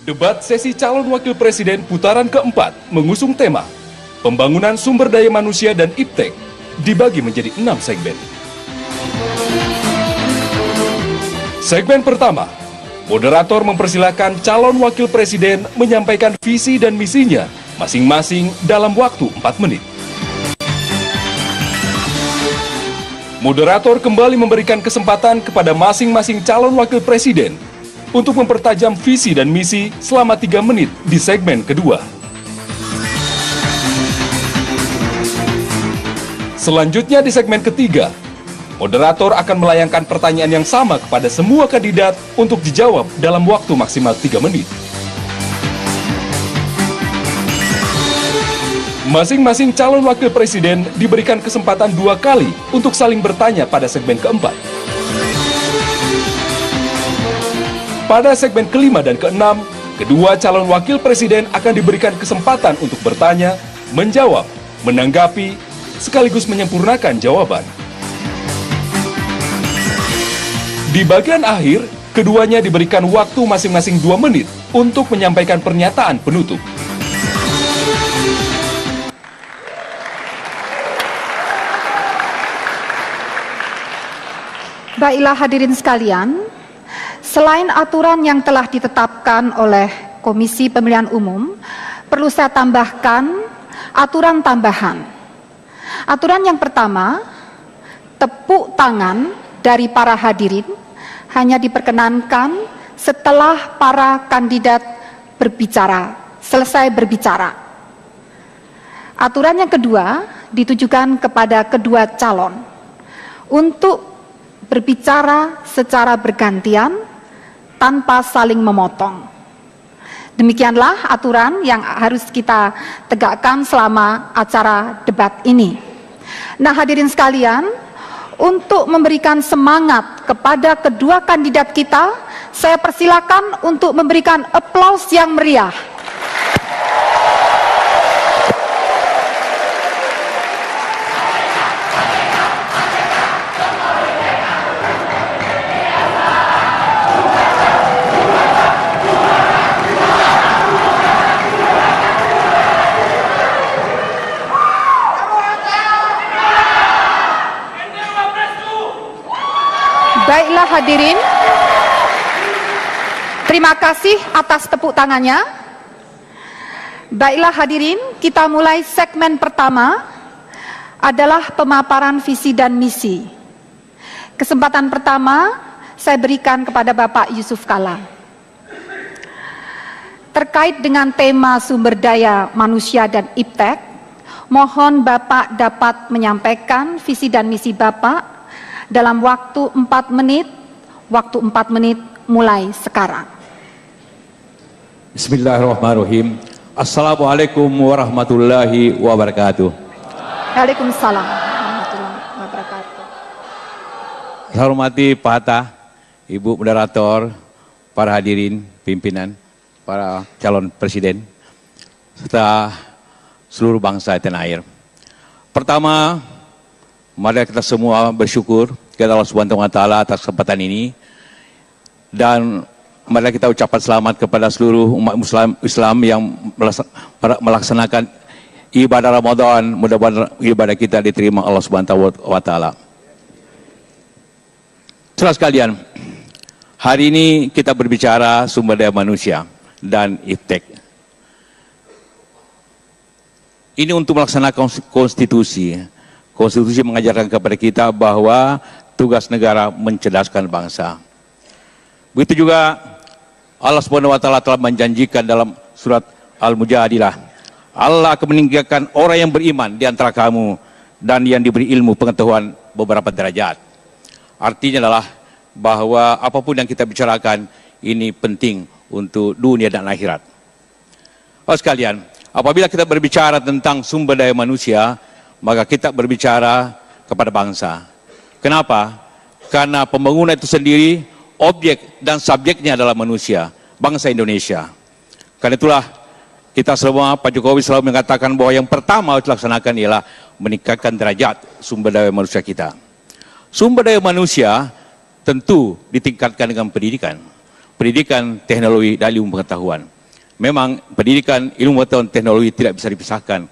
Debat sesi calon wakil presiden putaran keempat mengusung tema Pembangunan Sumber Daya Manusia dan Iptek dibagi menjadi 6 segmen. Segmen pertama, moderator mempersilahkan calon wakil presiden menyampaikan visi dan misinya masing-masing dalam waktu 4 menit. Moderator kembali memberikan kesempatan kepada masing-masing calon wakil presiden untuk mempertajam visi dan misi selama 3 menit di segmen kedua. Selanjutnya di segmen ketiga, moderator akan melayangkan pertanyaan yang sama kepada semua kandidat untuk dijawab dalam waktu maksimal 3 menit. Masing-masing calon wakil presiden diberikan kesempatan 2 kali untuk saling bertanya pada segmen keempat. Pada segmen kelima dan keenam, kedua calon wakil presiden akan diberikan kesempatan untuk bertanya, menjawab, menanggapi, sekaligus menyempurnakan jawaban. Di bagian akhir, keduanya diberikan waktu masing-masing 2 menit untuk menyampaikan pernyataan penutup. Baiklah hadirin sekalian, selain aturan yang telah ditetapkan oleh Komisi Pemilihan Umum, perlu saya tambahkan aturan tambahan. Aturan yang pertama, tepuk tangan dari para hadirin hanya diperkenankan setelah para kandidat selesai berbicara. Aturan yang kedua ditujukan kepada kedua calon untuk berbicara secara bergantian tanpa saling memotong. Demikianlah aturan yang harus kita tegakkan selama acara debat ini. Nah, hadirin sekalian, untuk memberikan semangat kepada kedua kandidat kita, saya persilakan untuk memberikan aplaus yang meriah. Baiklah hadirin, terima kasih atas tepuk tangannya. Baiklah hadirin, kita mulai segmen pertama adalah pemaparan visi dan misi. Kesempatan pertama saya berikan kepada Bapak Yusuf Kalla. Terkait dengan tema sumber daya manusia dan Iptek, mohon Bapak dapat menyampaikan visi dan misi Bapak dalam waktu 4 menit, mulai sekarang. Bismillahirrahmanirrahim. Assalamualaikum warahmatullahi wabarakatuh. Waalaikumsalam warahmatullahi wabarakatuh. Saya hormati Pak Hatta, Ibu Moderator, para hadirin, pimpinan, para calon presiden, serta seluruh bangsa tanah air. Pertama, mari kita semua bersyukur kepada Allah Subhanahu wa Ta'ala atas kesempatan ini, dan mari kita ucapkan selamat kepada seluruh umat Islam yang melaksanakan ibadah Ramadan. Mudah-mudahan ibadah kita diterima Allah Subhanahu wa Ta'ala. Saudara sekalian, hari ini kita berbicara sumber daya manusia dan Iptek. Ini untuk melaksanakan konstitusi. Konstitusi mengajarkan kepada kita bahwa tugas negara mencerdaskan bangsa. Begitu juga Allah Subhanahu wa Ta'ala telah menjanjikan dalam surat Al-Mujadilah, Allah akan meninggikan orang yang beriman di antara kamu dan yang diberi ilmu pengetahuan beberapa derajat. Artinya adalah bahwa apapun yang kita bicarakan ini penting untuk dunia dan akhirat. Oh sekalian, apabila kita berbicara tentang sumber daya manusia, maka kita berbicara kepada bangsa. Kenapa? Karena pembangunan itu sendiri, objek dan subjeknya adalah manusia, bangsa Indonesia. Karena itulah kita semua, Pak Jokowi selalu mengatakan bahwa yang pertama harus dilaksanakan ialah meningkatkan derajat sumber daya manusia kita. Sumber daya manusia tentu ditingkatkan dengan pendidikan, teknologi, dan ilmu pengetahuan. Memang pendidikan, ilmu pengetahuan, teknologi tidak bisa dipisahkan,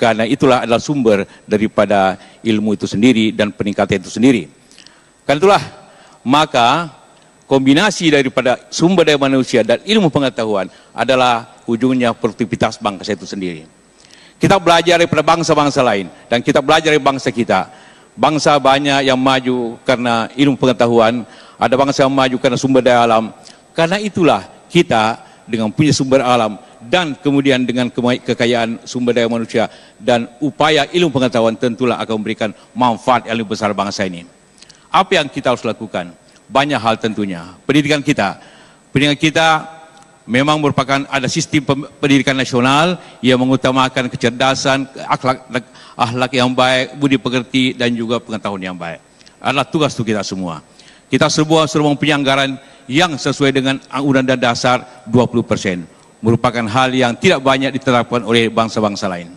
karena itulah adalah sumber daripada ilmu itu sendiri dan peningkatan itu sendiri. Karena itulah maka kombinasi daripada sumber daya manusia dan ilmu pengetahuan adalah ujungnya produktivitas bangsa itu sendiri. Kita belajar daripada bangsa-bangsa lain dan kita belajar dari bangsa kita. Bangsa banyak yang maju karena ilmu pengetahuan, ada bangsa yang maju karena sumber daya alam. Karena itulah kita dengan punya sumber alam dan kemudian dengan kekayaan sumber daya manusia dan upaya ilmu pengetahuan tentulah akan memberikan manfaat yang lebih besar bangsa ini. Apa yang kita harus lakukan? Banyak hal tentunya. Pendidikan kita memang merupakan ada sistem pendidikan nasional yang mengutamakan kecerdasan, akhlak yang baik, budi pekerti dan juga pengetahuan yang baik. Adalah tugas untuk kita semua. Kita semua mempunyai anggaran yang sesuai dengan Undang-Undang Dasar 20%. Merupakan hal yang tidak banyak diterapkan oleh bangsa-bangsa lain.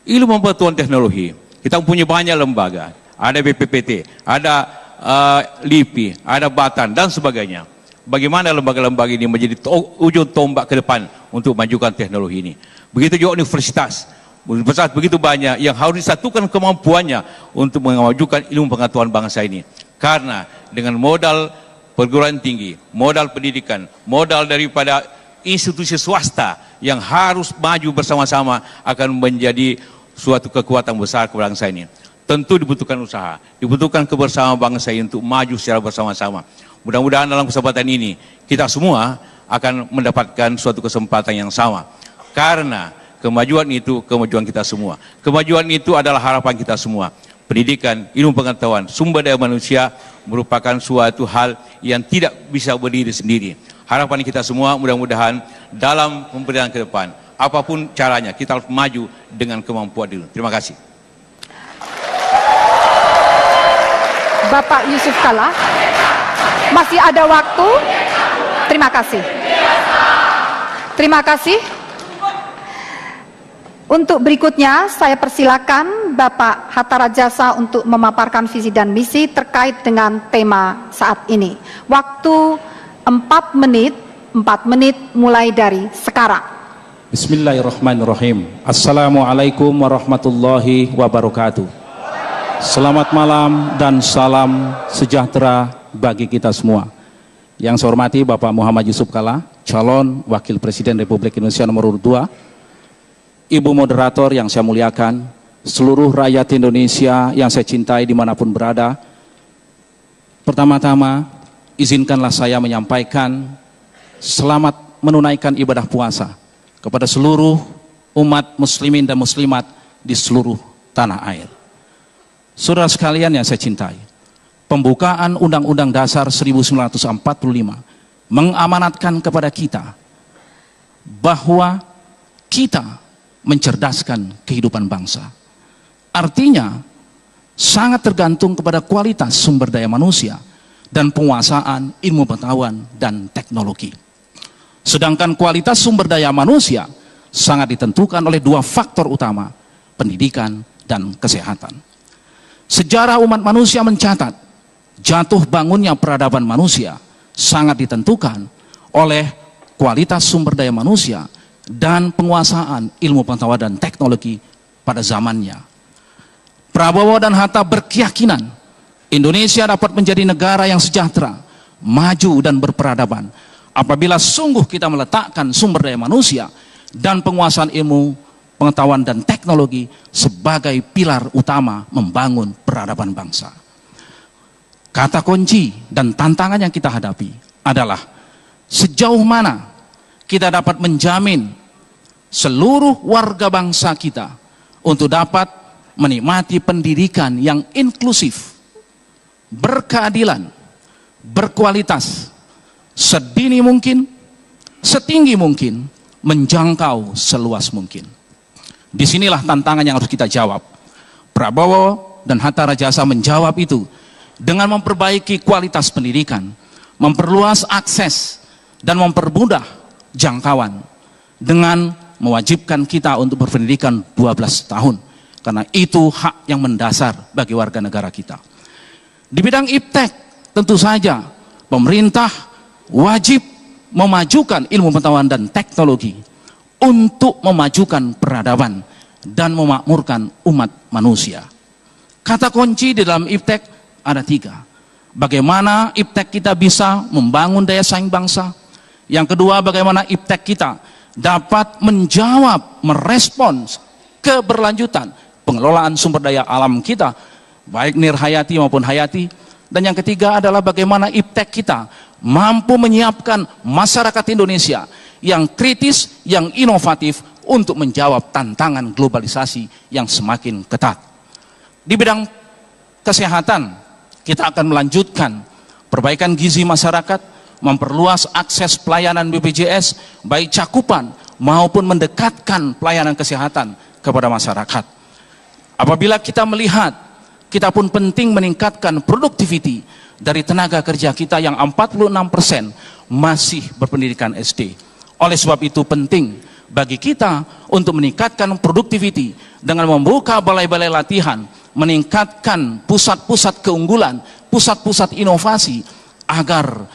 Ilmu pengetahuan teknologi, kita mempunyai banyak lembaga. Ada BPPT, ada LIPI, ada Batan dan sebagainya. Bagaimana lembaga-lembaga ini menjadi ujung tombak ke depan untuk memajukan teknologi ini. Begitu juga universitas begitu banyak yang harus disatukan kemampuannya untuk memajukan ilmu pengetahuan bangsa ini. Karena dengan modal perguruan tinggi, modal pendidikan, modal daripada institusi swasta yang harus maju bersama-sama akan menjadi suatu kekuatan besar kepada bangsa ini. Tentu dibutuhkan usaha, dibutuhkan kebersamaan bangsa ini untuk maju secara bersama-sama. Mudah-mudahan dalam kesempatan ini kita semua akan mendapatkan suatu kesempatan yang sama. Karena kemajuan itu kemajuan kita semua. Kemajuan itu adalah harapan kita semua. Pendidikan, ilmu pengetahuan, sumber daya manusia merupakan suatu hal yang tidak bisa berdiri sendiri. Harapan kita semua mudah-mudahan dalam pemberian ke depan, apapun caranya kita harus maju dengan kemampuan dulu. Terima kasih. Bapak Yusuf Kalla, masih ada waktu? Terima kasih. Terima kasih. Untuk berikutnya, saya persilakan Bapak Hatta Rajasa untuk memaparkan visi dan misi terkait dengan tema saat ini. Waktu 4 menit mulai dari sekarang. Bismillahirrahmanirrahim. Assalamualaikum warahmatullahi wabarakatuh. Selamat malam dan salam sejahtera bagi kita semua. Yang saya hormati Bapak Muhammad Yusuf Kalla, calon Wakil Presiden Republik Indonesia nomor urut 2. Ibu moderator yang saya muliakan, seluruh rakyat Indonesia yang saya cintai dimanapun berada. Pertama-tama, izinkanlah saya menyampaikan selamat menunaikan ibadah puasa kepada seluruh umat muslimin dan muslimat di seluruh tanah air. Saudara sekalian yang saya cintai, pembukaan Undang-Undang Dasar 1945 mengamanatkan kepada kita bahwa kita mencerdaskan kehidupan bangsa. Artinya sangat tergantung kepada kualitas sumber daya manusia dan penguasaan ilmu pengetahuan dan teknologi. Sedangkan kualitas sumber daya manusia sangat ditentukan oleh 2 faktor utama, pendidikan dan kesehatan. Sejarah umat manusia mencatat jatuh bangunnya peradaban manusia sangat ditentukan oleh kualitas sumber daya manusia dan penguasaan ilmu pengetahuan dan teknologi pada zamannya. Prabowo dan Hatta berkeyakinan Indonesia dapat menjadi negara yang sejahtera, maju dan berperadaban apabila sungguh kita meletakkan sumber daya manusia dan penguasaan ilmu pengetahuan dan teknologi sebagai pilar utama membangun peradaban bangsa. Kata kunci dan tantangan yang kita hadapi adalah sejauh mana kita dapat menjamin seluruh warga bangsa kita untuk dapat menikmati pendidikan yang inklusif, berkeadilan, berkualitas, sedini mungkin, setinggi mungkin, menjangkau seluas mungkin. Disinilah tantangan yang harus kita jawab. Prabowo dan Hatta Rajasa menjawab itu dengan memperbaiki kualitas pendidikan, memperluas akses, dan mempermudah jangkauan dengan mewajibkan kita untuk berpendidikan 12 tahun karena itu hak yang mendasar bagi warga negara kita. Di bidang iptek tentu saja pemerintah wajib memajukan ilmu pengetahuan dan teknologi untuk memajukan peradaban dan memakmurkan umat manusia. Kata kunci di dalam IPTEK ada 3. Bagaimana IPTEK kita bisa membangun daya saing bangsa. Yang kedua, bagaimana IPTEK kita dapat menjawab, merespons keberlanjutan pengelolaan sumber daya alam kita, baik nirhayati maupun hayati. Dan yang ketiga adalah bagaimana IPTEK kita mampu menyiapkan masyarakat Indonesia yang kritis, yang inovatif untuk menjawab tantangan globalisasi yang semakin ketat. Di bidang kesehatan, kita akan melanjutkan perbaikan gizi masyarakat, memperluas akses pelayanan BPJS, baik cakupan maupun mendekatkan pelayanan kesehatan kepada masyarakat. Apabila kita melihat, kita pun penting meningkatkan produktiviti dari tenaga kerja kita yang 46% masih berpendidikan SD. Oleh sebab itu penting bagi kita untuk meningkatkan produktiviti dengan membuka balai-balai latihan, meningkatkan pusat-pusat keunggulan, pusat-pusat inovasi, agar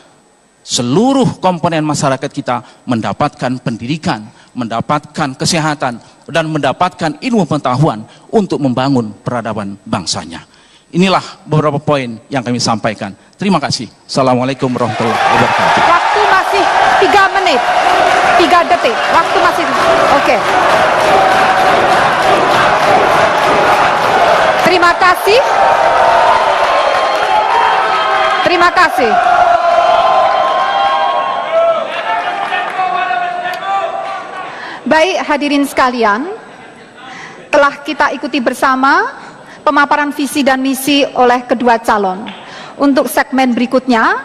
seluruh komponen masyarakat kita mendapatkan pendidikan, mendapatkan kesehatan, dan mendapatkan ilmu pengetahuan untuk membangun peradaban bangsanya. Inilah beberapa poin yang kami sampaikan. Terima kasih. Assalamualaikum warahmatullahi wabarakatuh. Waktu masih 3 menit, 3 detik. Waktu masih, oke. Terima kasih. Terima kasih. Baik hadirin sekalian, telah kita ikuti bersama pemaparan visi dan misi oleh kedua calon. Untuk segmen berikutnya,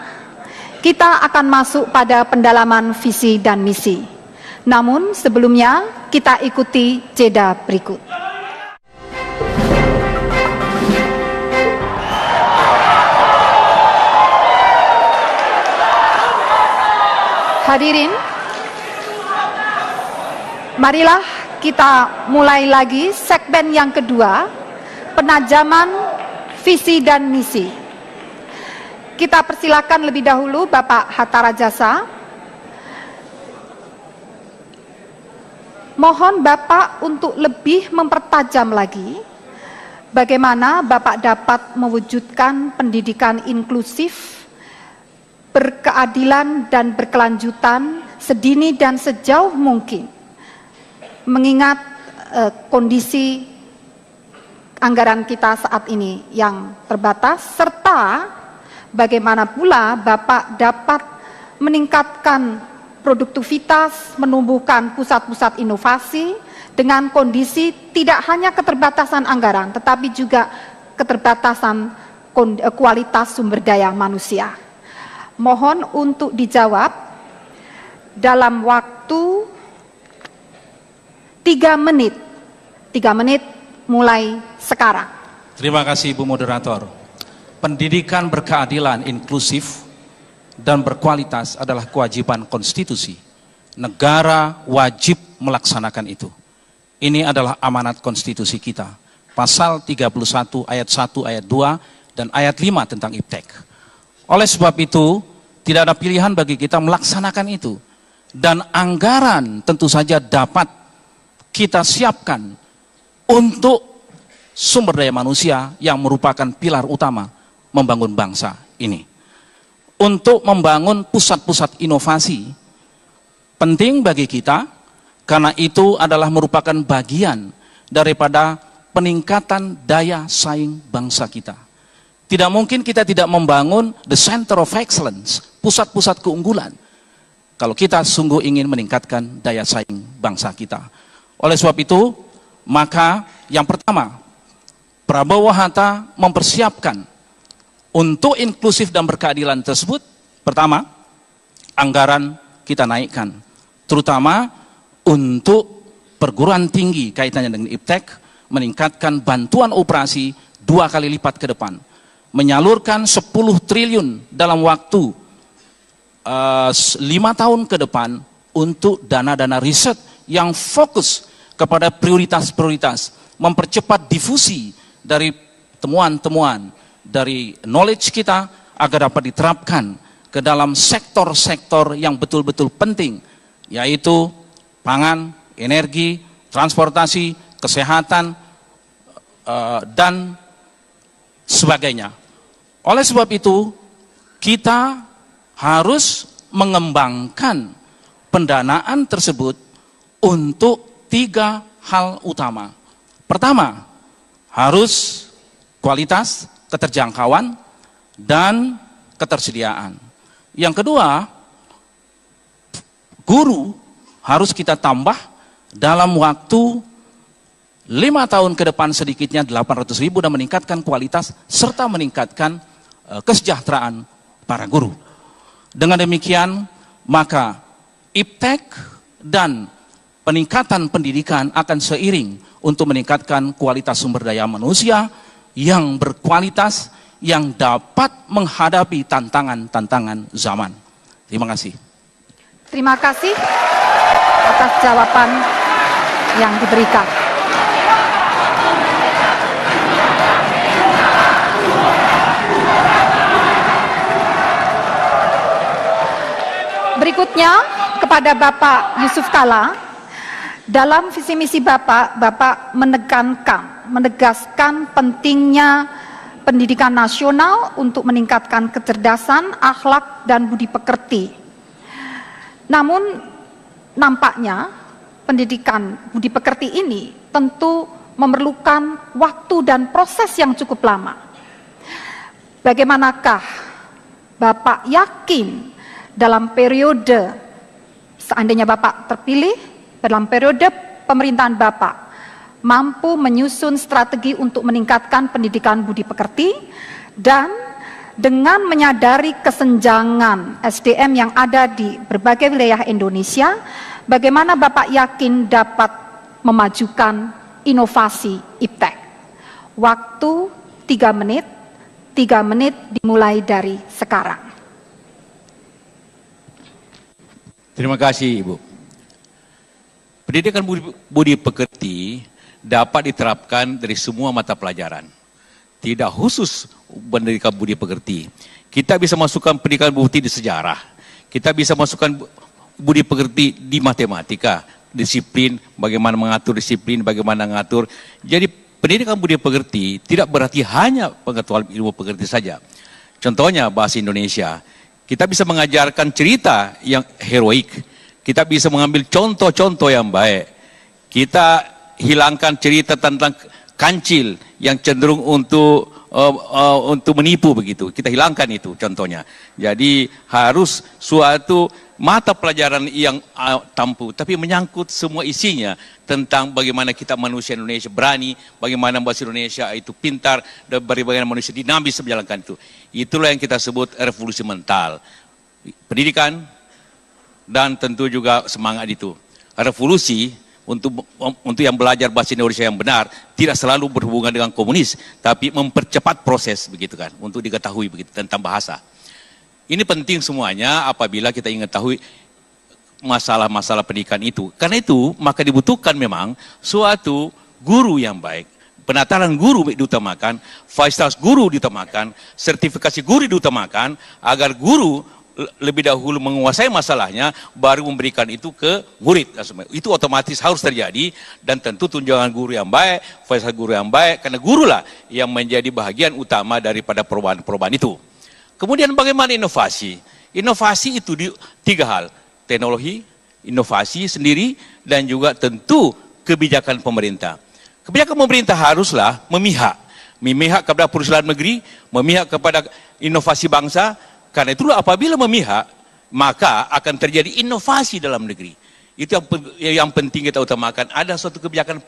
kita akan masuk pada pendalaman visi dan misi. Namun sebelumnya, kita ikuti jeda berikut. Hadirin, marilah kita mulai lagi segmen yang kedua, penajaman visi dan misi. Kita persilakan lebih dahulu Bapak Hatta Rajasa. Mohon Bapak untuk lebih mempertajam lagi bagaimana Bapak dapat mewujudkan pendidikan inklusif, berkeadilan dan berkelanjutan sedini dan sejauh mungkin, mengingat kondisi anggaran kita saat ini yang terbatas, serta bagaimana pula Bapak dapat meningkatkan produktivitas, menumbuhkan pusat-pusat inovasi dengan kondisi tidak hanya keterbatasan anggaran, tetapi juga keterbatasan kualitas sumber daya manusia. Mohon untuk dijawab dalam waktu 3 menit. 3 menit mulai sekarang. Terima kasih Ibu Moderator. Pendidikan berkeadilan, inklusif, dan berkualitas adalah kewajiban konstitusi. Negara wajib melaksanakan itu. Ini adalah amanat konstitusi kita. Pasal 31 ayat 1, ayat 2, dan ayat 5 tentang IPTEK. Oleh sebab itu, tidak ada pilihan bagi kita melaksanakan itu. Dan anggaran tentu saja dapat kita siapkan untuk sumber daya manusia yang merupakan pilar utama membangun bangsa ini. Untuk membangun pusat-pusat inovasi penting bagi kita, karena itu adalah merupakan bagian daripada peningkatan daya saing bangsa kita. Tidak mungkin kita tidak membangun the center of excellence, pusat-pusat keunggulan, kalau kita sungguh ingin meningkatkan daya saing bangsa kita. Oleh sebab itu, maka yang pertama, Prabowo Hatta mempersiapkan untuk inklusif dan berkeadilan tersebut. Pertama, anggaran kita naikkan, terutama untuk perguruan tinggi kaitannya dengan IPTEK, meningkatkan bantuan operasi 2 kali lipat ke depan, menyalurkan 10 triliun dalam waktu 5 tahun ke depan untuk dana-dana riset yang fokus kepada prioritas-prioritas, mempercepat difusi dari temuan-temuan dari knowledge kita agar dapat diterapkan ke dalam sektor-sektor yang betul-betul penting, yaitu pangan, energi, transportasi, kesehatan, dan sebagainya. Oleh sebab itu, kita harus mengembangkan pendanaan tersebut untuk 3 hal utama. Pertama, harus kualitas, keterjangkauan, dan ketersediaan. Yang kedua, guru harus kita tambah dalam waktu 5 tahun ke depan sedikitnya 800.000 dan meningkatkan kualitas serta meningkatkan kesejahteraan para guru. Dengan demikian, maka IPTEK dan peningkatan pendidikan akan seiring untuk meningkatkan kualitas sumber daya manusia yang berkualitas, yang dapat menghadapi tantangan-tantangan zaman. Terima kasih. Terima kasih atas jawaban yang diberikan. Berikutnya kepada Bapak Yusuf Kalla, dalam visi misi Bapak menegaskan pentingnya pendidikan nasional untuk meningkatkan kecerdasan, akhlak, dan budi pekerti. Namun nampaknya pendidikan budi pekerti ini tentu memerlukan waktu dan proses yang cukup lama. Bagaimanakah Bapak yakin dalam periode, seandainya Bapak terpilih, dalam periode pemerintahan Bapak, mampu menyusun strategi untuk meningkatkan pendidikan budi pekerti, dan dengan menyadari kesenjangan SDM yang ada di berbagai wilayah Indonesia, bagaimana Bapak yakin dapat memajukan inovasi IPTEK? Waktu 3 menit, 3 menit dimulai dari sekarang. Terima kasih, Ibu. Pendidikan budi pekerti dapat diterapkan dari semua mata pelajaran. Tidak khusus pendidikan budi pekerti. Kita bisa masukkan pendidikan budi di sejarah. Kita bisa masukkan budi pekerti di matematika, disiplin, bagaimana mengatur disiplin, bagaimana mengatur. Jadi pendidikan budi pekerti tidak berarti hanya pengetahuan ilmu pekerti saja. Contohnya bahasa Indonesia. Kita bisa mengajarkan cerita yang heroik. Kita bisa mengambil contoh-contoh yang baik. Kita hilangkan cerita tentang kancil yang cenderung untuk menipu begitu. Kita hilangkan itu contohnya. Jadi harus suatu mata pelajaran yang tampu, tapi menyangkut semua isinya tentang bagaimana kita manusia Indonesia berani, bagaimana bahasa Indonesia itu pintar, dan bagaimana manusia dinamis menjalankan itu. Itulah yang kita sebut revolusi mental. Pendidikan dan tentu juga semangat itu. Revolusi untuk yang belajar bahasa Indonesia yang benar tidak selalu berhubungan dengan komunis, tapi mempercepat proses begitu kan, untuk diketahui begitu tentang bahasa. Ini penting semuanya apabila kita ingin tahu masalah-masalah pendidikan itu. Karena itu maka dibutuhkan memang suatu guru yang baik. Penataran guru diutamakan, fasilitas guru diutamakan, sertifikasi guru diutamakan, agar guru lebih dahulu menguasai masalahnya, baru memberikan itu ke murid. Itu otomatis harus terjadi, dan tentu tunjangan guru yang baik, fasilitas guru yang baik, karena gurulah yang menjadi bahagian utama daripada perubahan-perubahan itu. Kemudian bagaimana inovasi? Inovasi itu di 3 hal, teknologi, inovasi sendiri, dan juga tentu kebijakan pemerintah. Kebijakan pemerintah haruslah memihak kepada perusahaan negeri, memihak kepada inovasi bangsa. Karena itulah apabila memihak, maka akan terjadi inovasi dalam negeri. Itu yang penting kita utamakan. Ada suatu kebijakan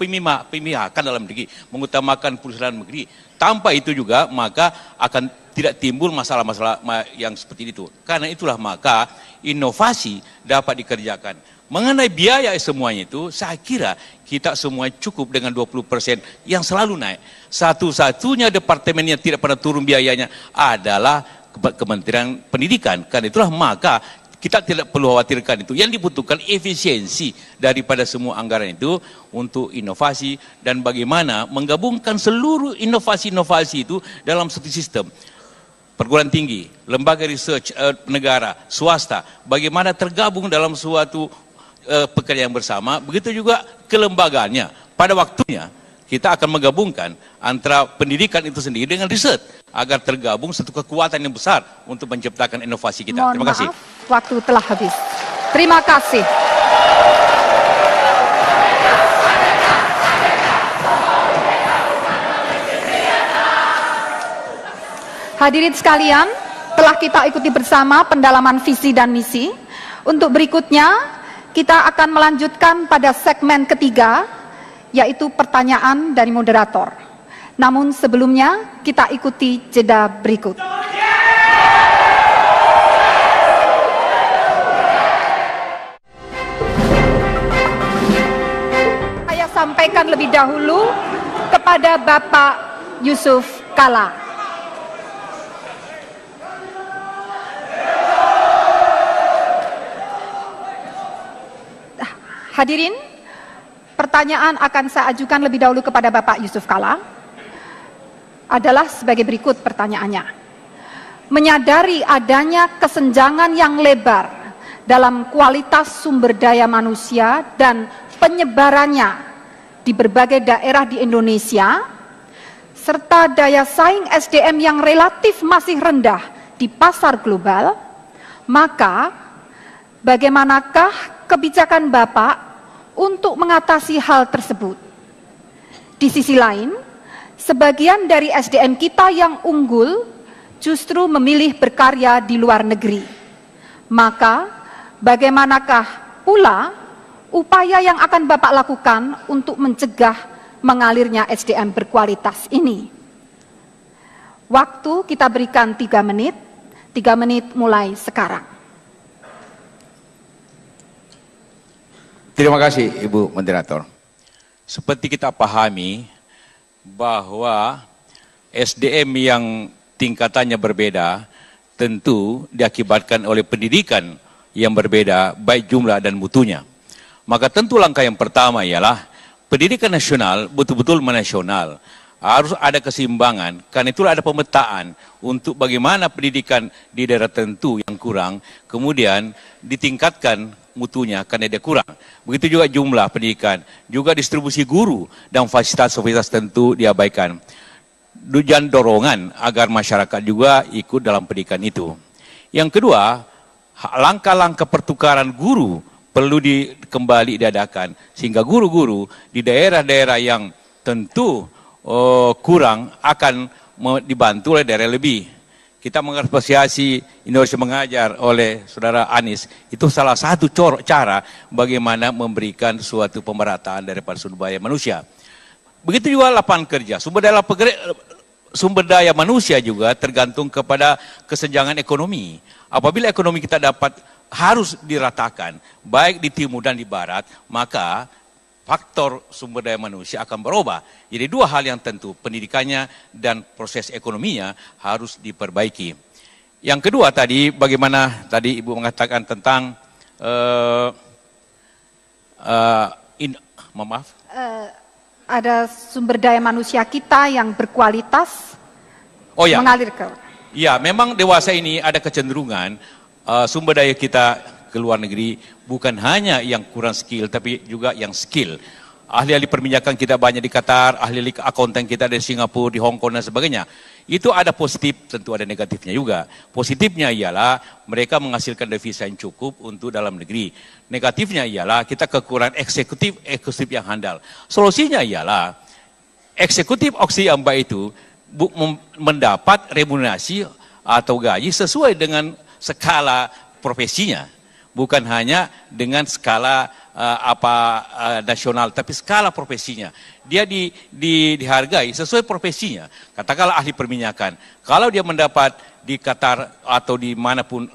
pemihakan dalam negeri, mengutamakan perusahaan negeri. Tanpa itu juga maka akan tidak timbul masalah-masalah yang seperti itu. Karena itulah maka inovasi dapat dikerjakan. Mengenai biaya semuanya itu, saya kira kita semua cukup dengan 20% yang selalu naik. Satu-satunya departemen yang tidak pernah turun biayanya adalah Kementerian Pendidikan. Karena itulah maka kita tidak perlu khawatirkan itu. Yang dibutuhkan efisiensi daripada semua anggaran itu untuk inovasi, dan bagaimana menggabungkan seluruh inovasi-inovasi itu dalam satu sistem. perguruan tinggi, lembaga research negara, swasta, bagaimana tergabung dalam suatu pekerjaan bersama, begitu juga kelembagaannya. Pada waktunya kita akan menggabungkan antara pendidikan itu sendiri dengan riset agar tergabung satu kekuatan yang besar untuk menciptakan inovasi kita. Terima kasih. Waktu telah habis. Terima kasih. Hadirin sekalian, telah kita ikuti bersama pendalaman visi dan misi. Untuk berikutnya, kita akan melanjutkan pada segmen ketiga, yaitu pertanyaan dari moderator. Namun sebelumnya, kita ikuti jeda berikut. Saya sampaikan lebih dahulu kepada Bapak Yusuf Kalla. Hadirin, pertanyaan akan saya ajukan lebih dahulu kepada Bapak Yusuf Kalla adalah sebagai berikut pertanyaannya. Menyadari adanya kesenjangan yang lebar dalam kualitas sumber daya manusia dan penyebarannya di berbagai daerah di Indonesia, serta daya saing SDM yang relatif masih rendah di pasar global, maka bagaimanakah kebijakan Bapak untuk mengatasi hal tersebut? Di sisi lain, sebagian dari SDM kita yang unggul justru memilih berkarya di luar negeri. Maka, bagaimanakah pula upaya yang akan Bapak lakukan untuk mencegah mengalirnya SDM berkualitas ini? Waktu kita berikan 3 menit mulai sekarang. Terima kasih Ibu Moderator. Seperti kita pahami bahwa SDM yang tingkatannya berbeda tentu diakibatkan oleh pendidikan yang berbeda baik jumlah dan mutunya. Maka tentu langkah yang pertama ialah pendidikan nasional betul-betul menasional. Harus ada keseimbangan, karena itulah ada pemetaan untuk bagaimana pendidikan di daerah tertentu yang kurang, kemudian ditingkatkan mutunya karena dia kurang. Begitu juga jumlah pendidikan, juga distribusi guru dan fasilitas-fasilitas tentu diabaikan. Dan dorongan agar masyarakat juga ikut dalam pendidikan itu. Yang kedua, langkah-langkah pertukaran guru perlu kembali diadakan, sehingga guru-guru di daerah-daerah yang tentu kurang akan dibantu oleh daerah lebih. Kita mengapresiasi Indonesia Mengajar oleh Saudara Anies, itu salah satu cara bagaimana memberikan suatu pemerataan daripada sumber daya manusia. Begitu juga lapangan kerja, sumber daya manusia juga tergantung kepada kesenjangan ekonomi. Apabila ekonomi kita harus diratakan, baik di timur dan di barat, maka faktor sumber daya manusia akan berubah. Jadi dua hal yang tentu, pendidikannya dan proses ekonominya harus diperbaiki. Yang kedua tadi, bagaimana tadi Ibu mengatakan tentang ada sumber daya manusia kita yang berkualitas mengalir ke. Ya, memang dewasa ini ada kecenderungan sumber daya kita ke luar negeri bukan hanya yang kurang skill tapi juga yang skill. Ahli-ahli perminyakan kita banyak di Qatar, ahli-ahli akuntan kita di Singapura, di Hong Kong dan sebagainya. Itu ada positif, tentu ada negatifnya juga. Positifnya ialah mereka menghasilkan devisa yang cukup untuk dalam negeri. Negatifnya ialah kita kekurangan eksekutif yang handal. Solusinya ialah eksekutif yang baik itu mendapat remunerasi atau gaji sesuai dengan skala profesinya. Bukan hanya dengan skala nasional, tapi skala profesinya. Dia dihargai sesuai profesinya. Katakanlah ahli perminyakan. Kalau dia mendapat di Qatar atau di manapun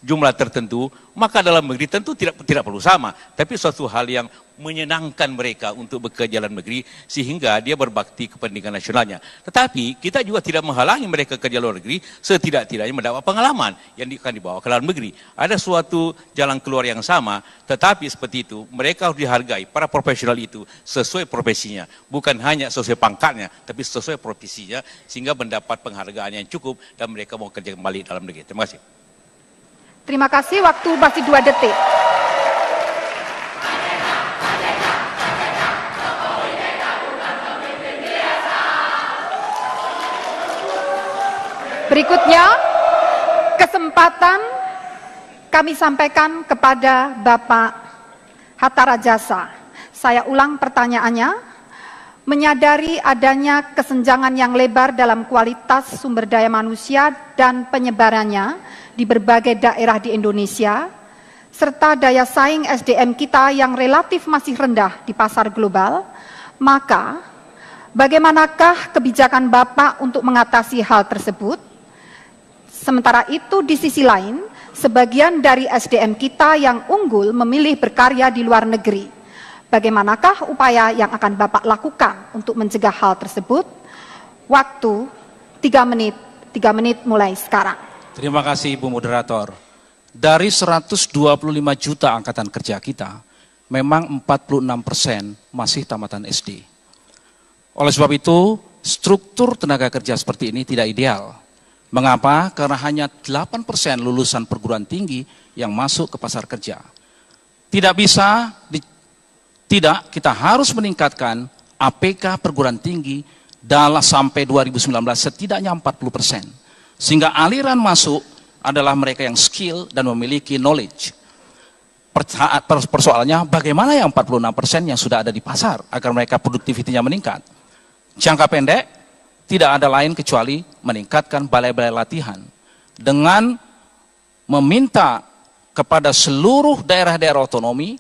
jumlah tertentu, maka dalam negeri tentu tidak perlu sama, tapi suatu hal yang menyenangkan mereka untuk bekerja dalam negeri sehingga dia berbakti kepentingan nasionalnya. Tetapi kita juga tidak menghalangi mereka kerja luar negeri setidak-tidaknya mendapat pengalaman yang akan dibawa ke dalam negeri. Ada suatu jalan keluar yang sama, tetapi seperti itu mereka harus dihargai, para profesional itu sesuai profesinya, bukan hanya sesuai pangkatnya, tapi sesuai profesinya sehingga mendapat penghargaan yang cukup dan mereka mau kerja kembali dalam negeri. Terima kasih. Terima kasih, waktu masih 2 detik. Berikutnya, kesempatan kami sampaikan kepada Bapak Hatta Rajasa. Saya ulang pertanyaannya. Menyadari adanya kesenjangan yang lebar dalam kualitas sumber daya manusia dan penyebarannya di berbagai daerah di Indonesia, serta daya saing SDM kita yang relatif masih rendah di pasar global, maka bagaimanakah kebijakan Bapak untuk mengatasi hal tersebut? Sementara itu di sisi lain, sebagian dari SDM kita yang unggul memilih berkarya di luar negeri. Bagaimanakah upaya yang akan Bapak lakukan untuk mencegah hal tersebut? Waktu 3 menit mulai sekarang. Terima kasih Ibu Moderator. Dari 125 juta angkatan kerja kita, memang 46% masih tamatan SD. Oleh sebab itu, struktur tenaga kerja seperti ini tidak ideal. Mengapa? Karena hanya 8% lulusan perguruan tinggi yang masuk ke pasar kerja. Tidak, kita harus meningkatkan APK perguruan tinggi dalam sampai 2019 setidaknya 40%. Sehingga aliran masuk adalah mereka yang skill dan memiliki knowledge. Persoalannya bagaimana yang 46% yang sudah ada di pasar agar mereka produktivitinya meningkat. Jangka pendek tidak ada lain kecuali meningkatkan balai-balai latihan dengan meminta kepada seluruh daerah-daerah otonomi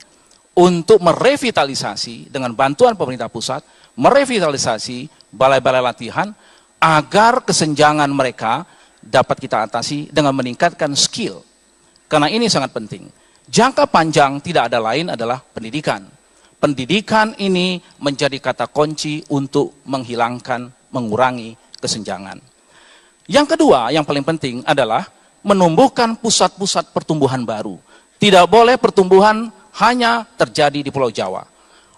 untuk merevitalisasi dengan bantuan pemerintah pusat, merevitalisasi balai-balai latihan agar kesenjangan mereka dapat kita atasi dengan meningkatkan skill. Karena ini sangat penting. Jangka panjang tidak ada lain adalah pendidikan. Pendidikan ini menjadi kata kunci untuk mengurangi kesenjangan. Yang kedua, yang paling penting adalah menumbuhkan pusat-pusat pertumbuhan baru. Tidak boleh pertumbuhan hanya terjadi di Pulau Jawa.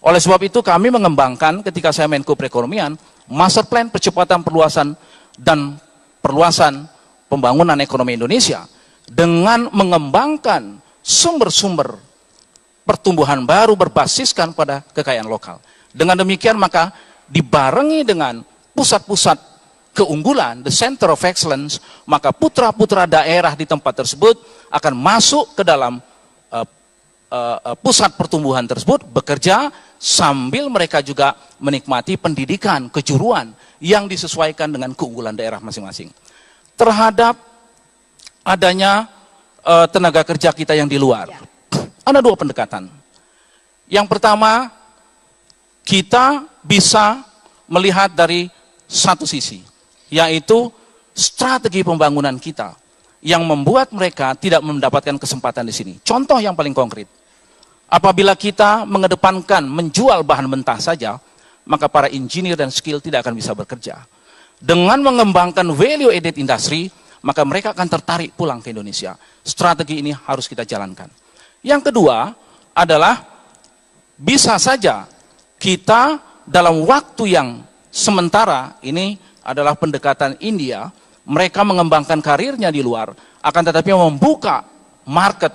Oleh sebab itu kami mengembangkan ketika saya Menko Perekonomian, Master Plan Percepatan Perluasan dan Perluasan Pembangunan Ekonomi Indonesia dengan mengembangkan sumber-sumber pertumbuhan baru berbasiskan pada kekayaan lokal. Dengan demikian maka dibarengi dengan pusat-pusat keunggulan, the center of excellence, maka putra-putra daerah di tempat tersebut akan masuk ke dalam pusat pertumbuhan tersebut, bekerja sambil mereka juga menikmati pendidikan, kejuruan yang disesuaikan dengan keunggulan daerah masing-masing. Terhadap adanya tenaga kerja kita yang di luar, ada 2 pendekatan. Yang pertama, kita bisa melihat dari satu sisi, yaitu strategi pembangunan kita yang membuat mereka tidak mendapatkan kesempatan di sini. Contoh yang paling konkret, apabila kita mengedepankan menjual bahan mentah saja, maka para engineer dan skill tidak akan bisa bekerja. Dengan mengembangkan value added industry, maka mereka akan tertarik pulang ke Indonesia. Strategi ini harus kita jalankan. Yang kedua adalah bisa saja kita dalam waktu yang sementara, ini adalah pendekatan India, mereka mengembangkan karirnya di luar, akan tetapi membuka market,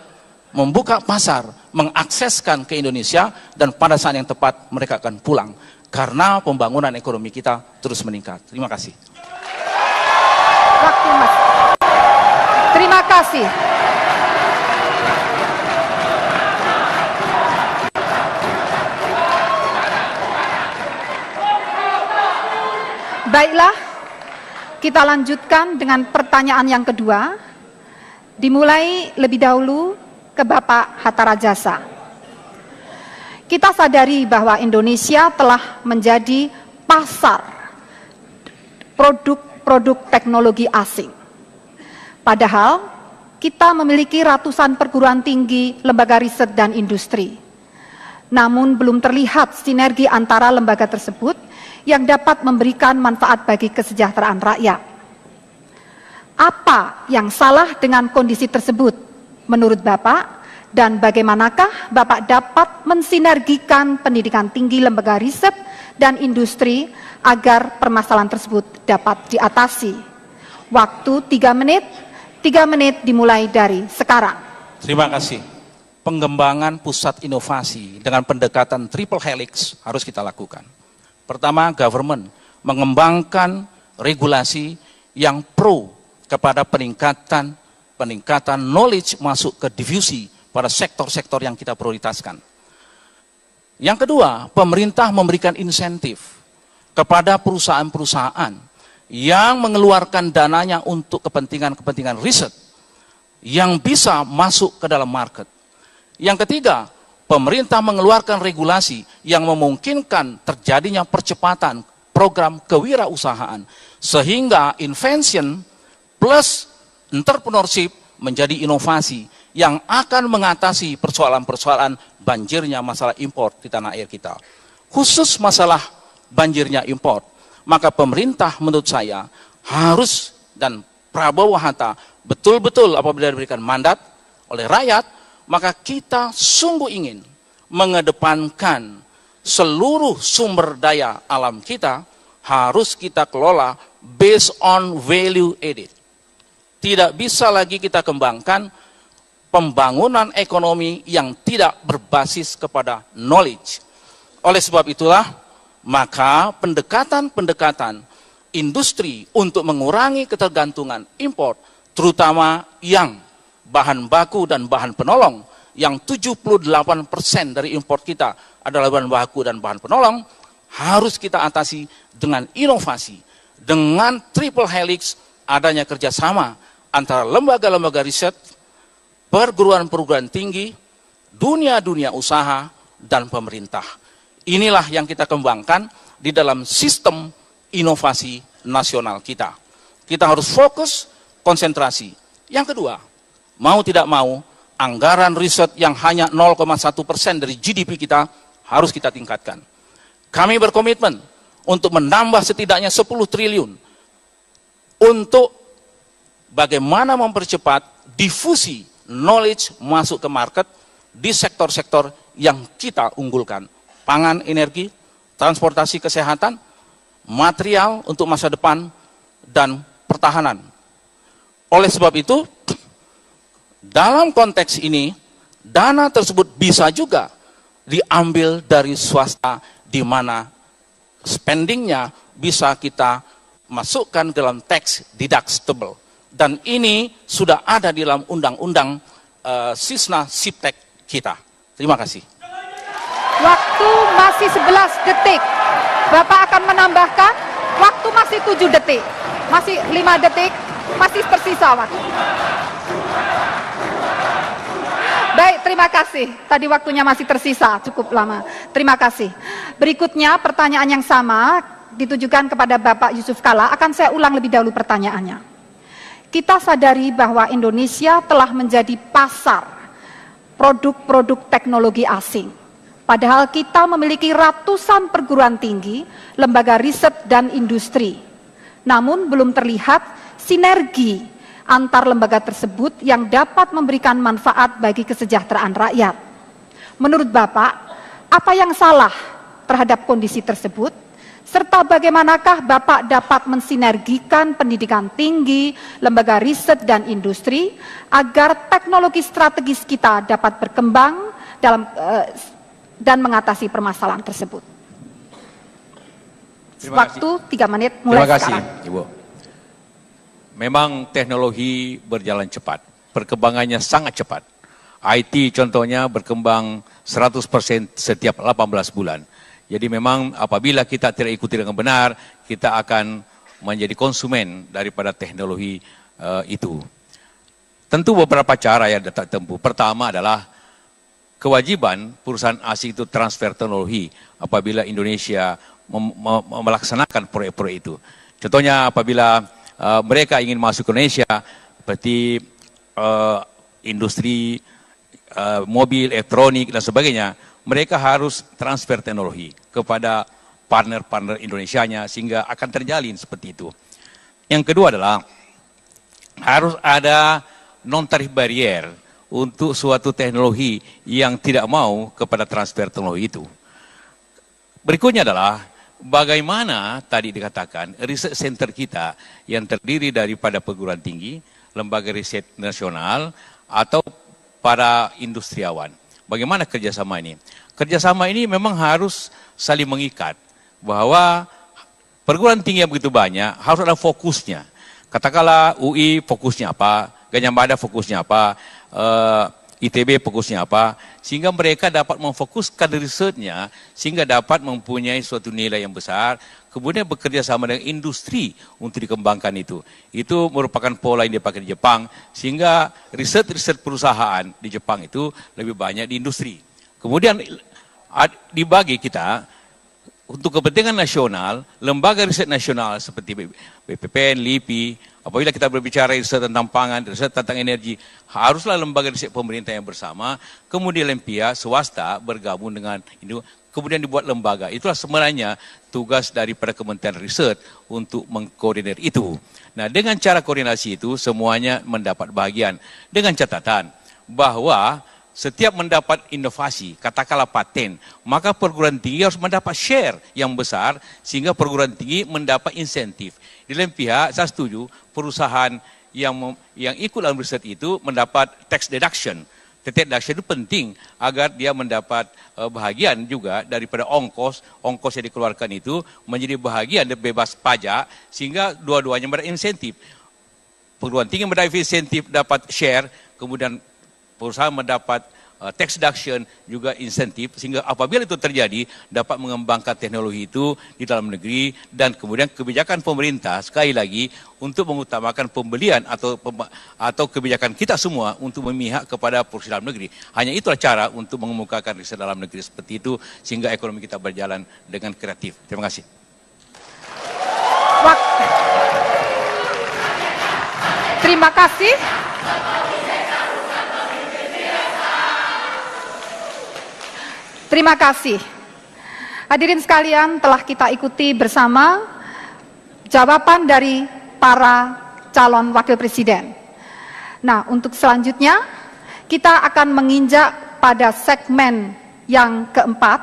membuka pasar, mengakseskan ke Indonesia, dan pada saat yang tepat mereka akan pulang. Karena pembangunan ekonomi kita terus meningkat. Terima kasih. Waktu Mas. Terima kasih. Baiklah, kita lanjutkan dengan pertanyaan yang kedua. Dimulai lebih dahulu ke Bapak Hatta Rajasa. Kita sadari bahwa Indonesia telah menjadi pasar produk-produk teknologi asing. Padahal kita memiliki ratusan perguruan tinggi, lembaga riset, dan industri. Namun belum terlihat sinergi antara lembaga tersebut yang dapat memberikan manfaat bagi kesejahteraan rakyat. Apa yang salah dengan kondisi tersebut menurut Bapak, dan bagaimanakah Bapak dapat mensinergikan pendidikan tinggi, lembaga riset, dan industri agar permasalahan tersebut dapat diatasi? Waktu 3 menit dimulai dari sekarang. Terima kasih. Pengembangan pusat inovasi dengan pendekatan triple helix harus kita lakukan. Pertama, government mengembangkan regulasi yang pro kepada peningkatan knowledge masuk ke diffusi pada sektor-sektor yang kita prioritaskan. Yang kedua, pemerintah memberikan insentif kepada perusahaan-perusahaan yang mengeluarkan dananya untuk kepentingan-kepentingan riset yang bisa masuk ke dalam market. Yang ketiga, pemerintah mengeluarkan regulasi yang memungkinkan terjadinya percepatan program kewirausahaan sehingga invention plus entrepreneurship menjadi inovasi yang akan mengatasi persoalan-persoalan banjirnya masalah impor di tanah air kita. Khusus masalah banjirnya impor, maka pemerintah menurut saya harus, dan Prabowo Hatta betul-betul apabila diberikan mandat oleh rakyat, maka kita sungguh ingin mengedepankan seluruh sumber daya alam kita harus kita kelola based on value added. Tidak bisa lagi kita kembangkan pembangunan ekonomi yang tidak berbasis kepada knowledge. Oleh sebab itulah, maka pendekatan-pendekatan industri untuk mengurangi ketergantungan impor, terutama yang bahan baku dan bahan penolong, yang 78% dari impor kita adalah bahan baku dan bahan penolong, harus kita atasi dengan inovasi, dengan triple helix, adanya kerjasama antara lembaga-lembaga riset, perguruan-perguruan tinggi, dunia-dunia usaha, dan pemerintah. Inilah yang kita kembangkan di dalam sistem inovasi nasional kita. Kita harus fokus, konsentrasi. Yang kedua, mau tidak mau, anggaran riset yang hanya 0,1% dari GDP kita harus kita tingkatkan. Kami berkomitmen untuk menambah setidaknya 10 triliun untuk bagaimana mempercepat difusi knowledge masuk ke market di sektor-sektor yang kita unggulkan. Pangan, energi, transportasi, kesehatan, material untuk masa depan, dan pertahanan. Oleh sebab itu, dalam konteks ini, dana tersebut bisa juga diambil dari swasta, di mana spendingnya bisa kita masukkan dalam tax deductible. Dan ini sudah ada di dalam undang-undang Sisna Siptek kita. Terima kasih. Waktu masih 11 detik. Bapak akan menambahkan, waktu masih 7 detik. Masih 5 detik, masih tersisa waktu. Baik, terima kasih. Tadi waktunya masih tersisa, cukup lama. Terima kasih. Berikutnya, pertanyaan yang sama ditujukan kepada Bapak Yusuf Kalla. Akan saya ulang lebih dahulu pertanyaannya. Kita sadari bahwa Indonesia telah menjadi pasar produk-produk teknologi asing. Padahal kita memiliki ratusan perguruan tinggi, lembaga riset, dan industri. Namun belum terlihat sinergi antar lembaga tersebut yang dapat memberikan manfaat bagi kesejahteraan rakyat. Menurut Bapak, apa yang salah terhadap kondisi tersebut? Serta bagaimanakah Bapak dapat mensinergikan pendidikan tinggi, lembaga riset, dan industri agar teknologi strategis kita dapat berkembang dan mengatasi permasalahan tersebut? Waktu 3 menit mulai sekarang. Terima kasih, Ibu. Memang teknologi berjalan cepat, perkembangannya sangat cepat. IT contohnya berkembang 100% setiap 18 bulan. Jadi memang apabila kita tidak ikuti dengan benar, kita akan menjadi konsumen daripada teknologi itu. Tentu beberapa cara yang dapat ditempuh. Pertama adalah kewajiban perusahaan asing itu transfer teknologi apabila Indonesia melaksanakan proyek-proyek itu. Contohnya apabila mereka ingin masuk ke Indonesia, seperti industri mobil, elektronik dan sebagainya, mereka harus transfer teknologi kepada partner-partner Indonesianya sehingga akan terjalin seperti itu. Yang kedua adalah harus ada non-tarif barrier untuk suatu teknologi yang tidak mau kepada transfer teknologi itu. Berikutnya adalah bagaimana tadi dikatakan research center kita yang terdiri daripada perguruan tinggi, lembaga riset nasional, atau para industriawan. Bagaimana kerjasama ini? Kerjasama ini memang harus saling mengikat, bahwa perguruan tinggi yang begitu banyak harus ada fokusnya. Katakanlah UI fokusnya apa, Gadjah Mada fokusnya apa, ITB fokusnya apa, sehingga mereka dapat memfokuskan risetnya, sehingga dapat mempunyai suatu nilai yang besar, kemudian bekerja sama dengan industri untuk dikembangkan itu. Itu merupakan pola yang dipakai di Jepang, sehingga riset-riset perusahaan di Jepang itu lebih banyak di industri. Kemudian dibagi kita, untuk kepentingan nasional, lembaga riset nasional seperti BPPN, LIPI, apabila kita berbicara riset tentang pangan, riset tentang energi, haruslah lembaga riset pemerintah yang bersama, kemudian pihak swasta bergabung dengan itu, kemudian dibuat lembaga. Itulah sebenarnya tugas daripada Kementerian Riset untuk mengkoordinir itu. Nah, dengan cara koordinasi itu, semuanya mendapat bagian. Dengan catatan bahwa setiap mendapat inovasi, katakanlah paten, maka perguruan tinggi harus mendapat share yang besar, sehingga perguruan tinggi mendapat insentif. Di lain pihak, saya setuju, perusahaan yang ikut dalam riset itu mendapat tax deduction. Tax deduction itu penting agar dia mendapat bahagian juga daripada ongkos yang dikeluarkan itu menjadi bahagian dan bebas pajak, sehingga dua-duanya mendapat insentif. Perguruan tinggi mendapat insentif, dapat share, kemudian perusahaan mendapat tax deduction juga insentif, sehingga apabila itu terjadi dapat mengembangkan teknologi itu di dalam negeri, dan kemudian kebijakan pemerintah sekali lagi untuk mengutamakan pembelian atau kebijakan kita semua untuk memihak kepada perusahaan dalam negeri. Hanya itulah cara untuk mengemukakan riset dalam negeri seperti itu, sehingga ekonomi kita berjalan dengan kreatif. Terima kasih. Terima kasih. Terima kasih. Hadirin sekalian, telah kita ikuti bersama jawaban dari para calon wakil presiden. Nah, untuk selanjutnya kita akan menginjak pada segmen yang keempat.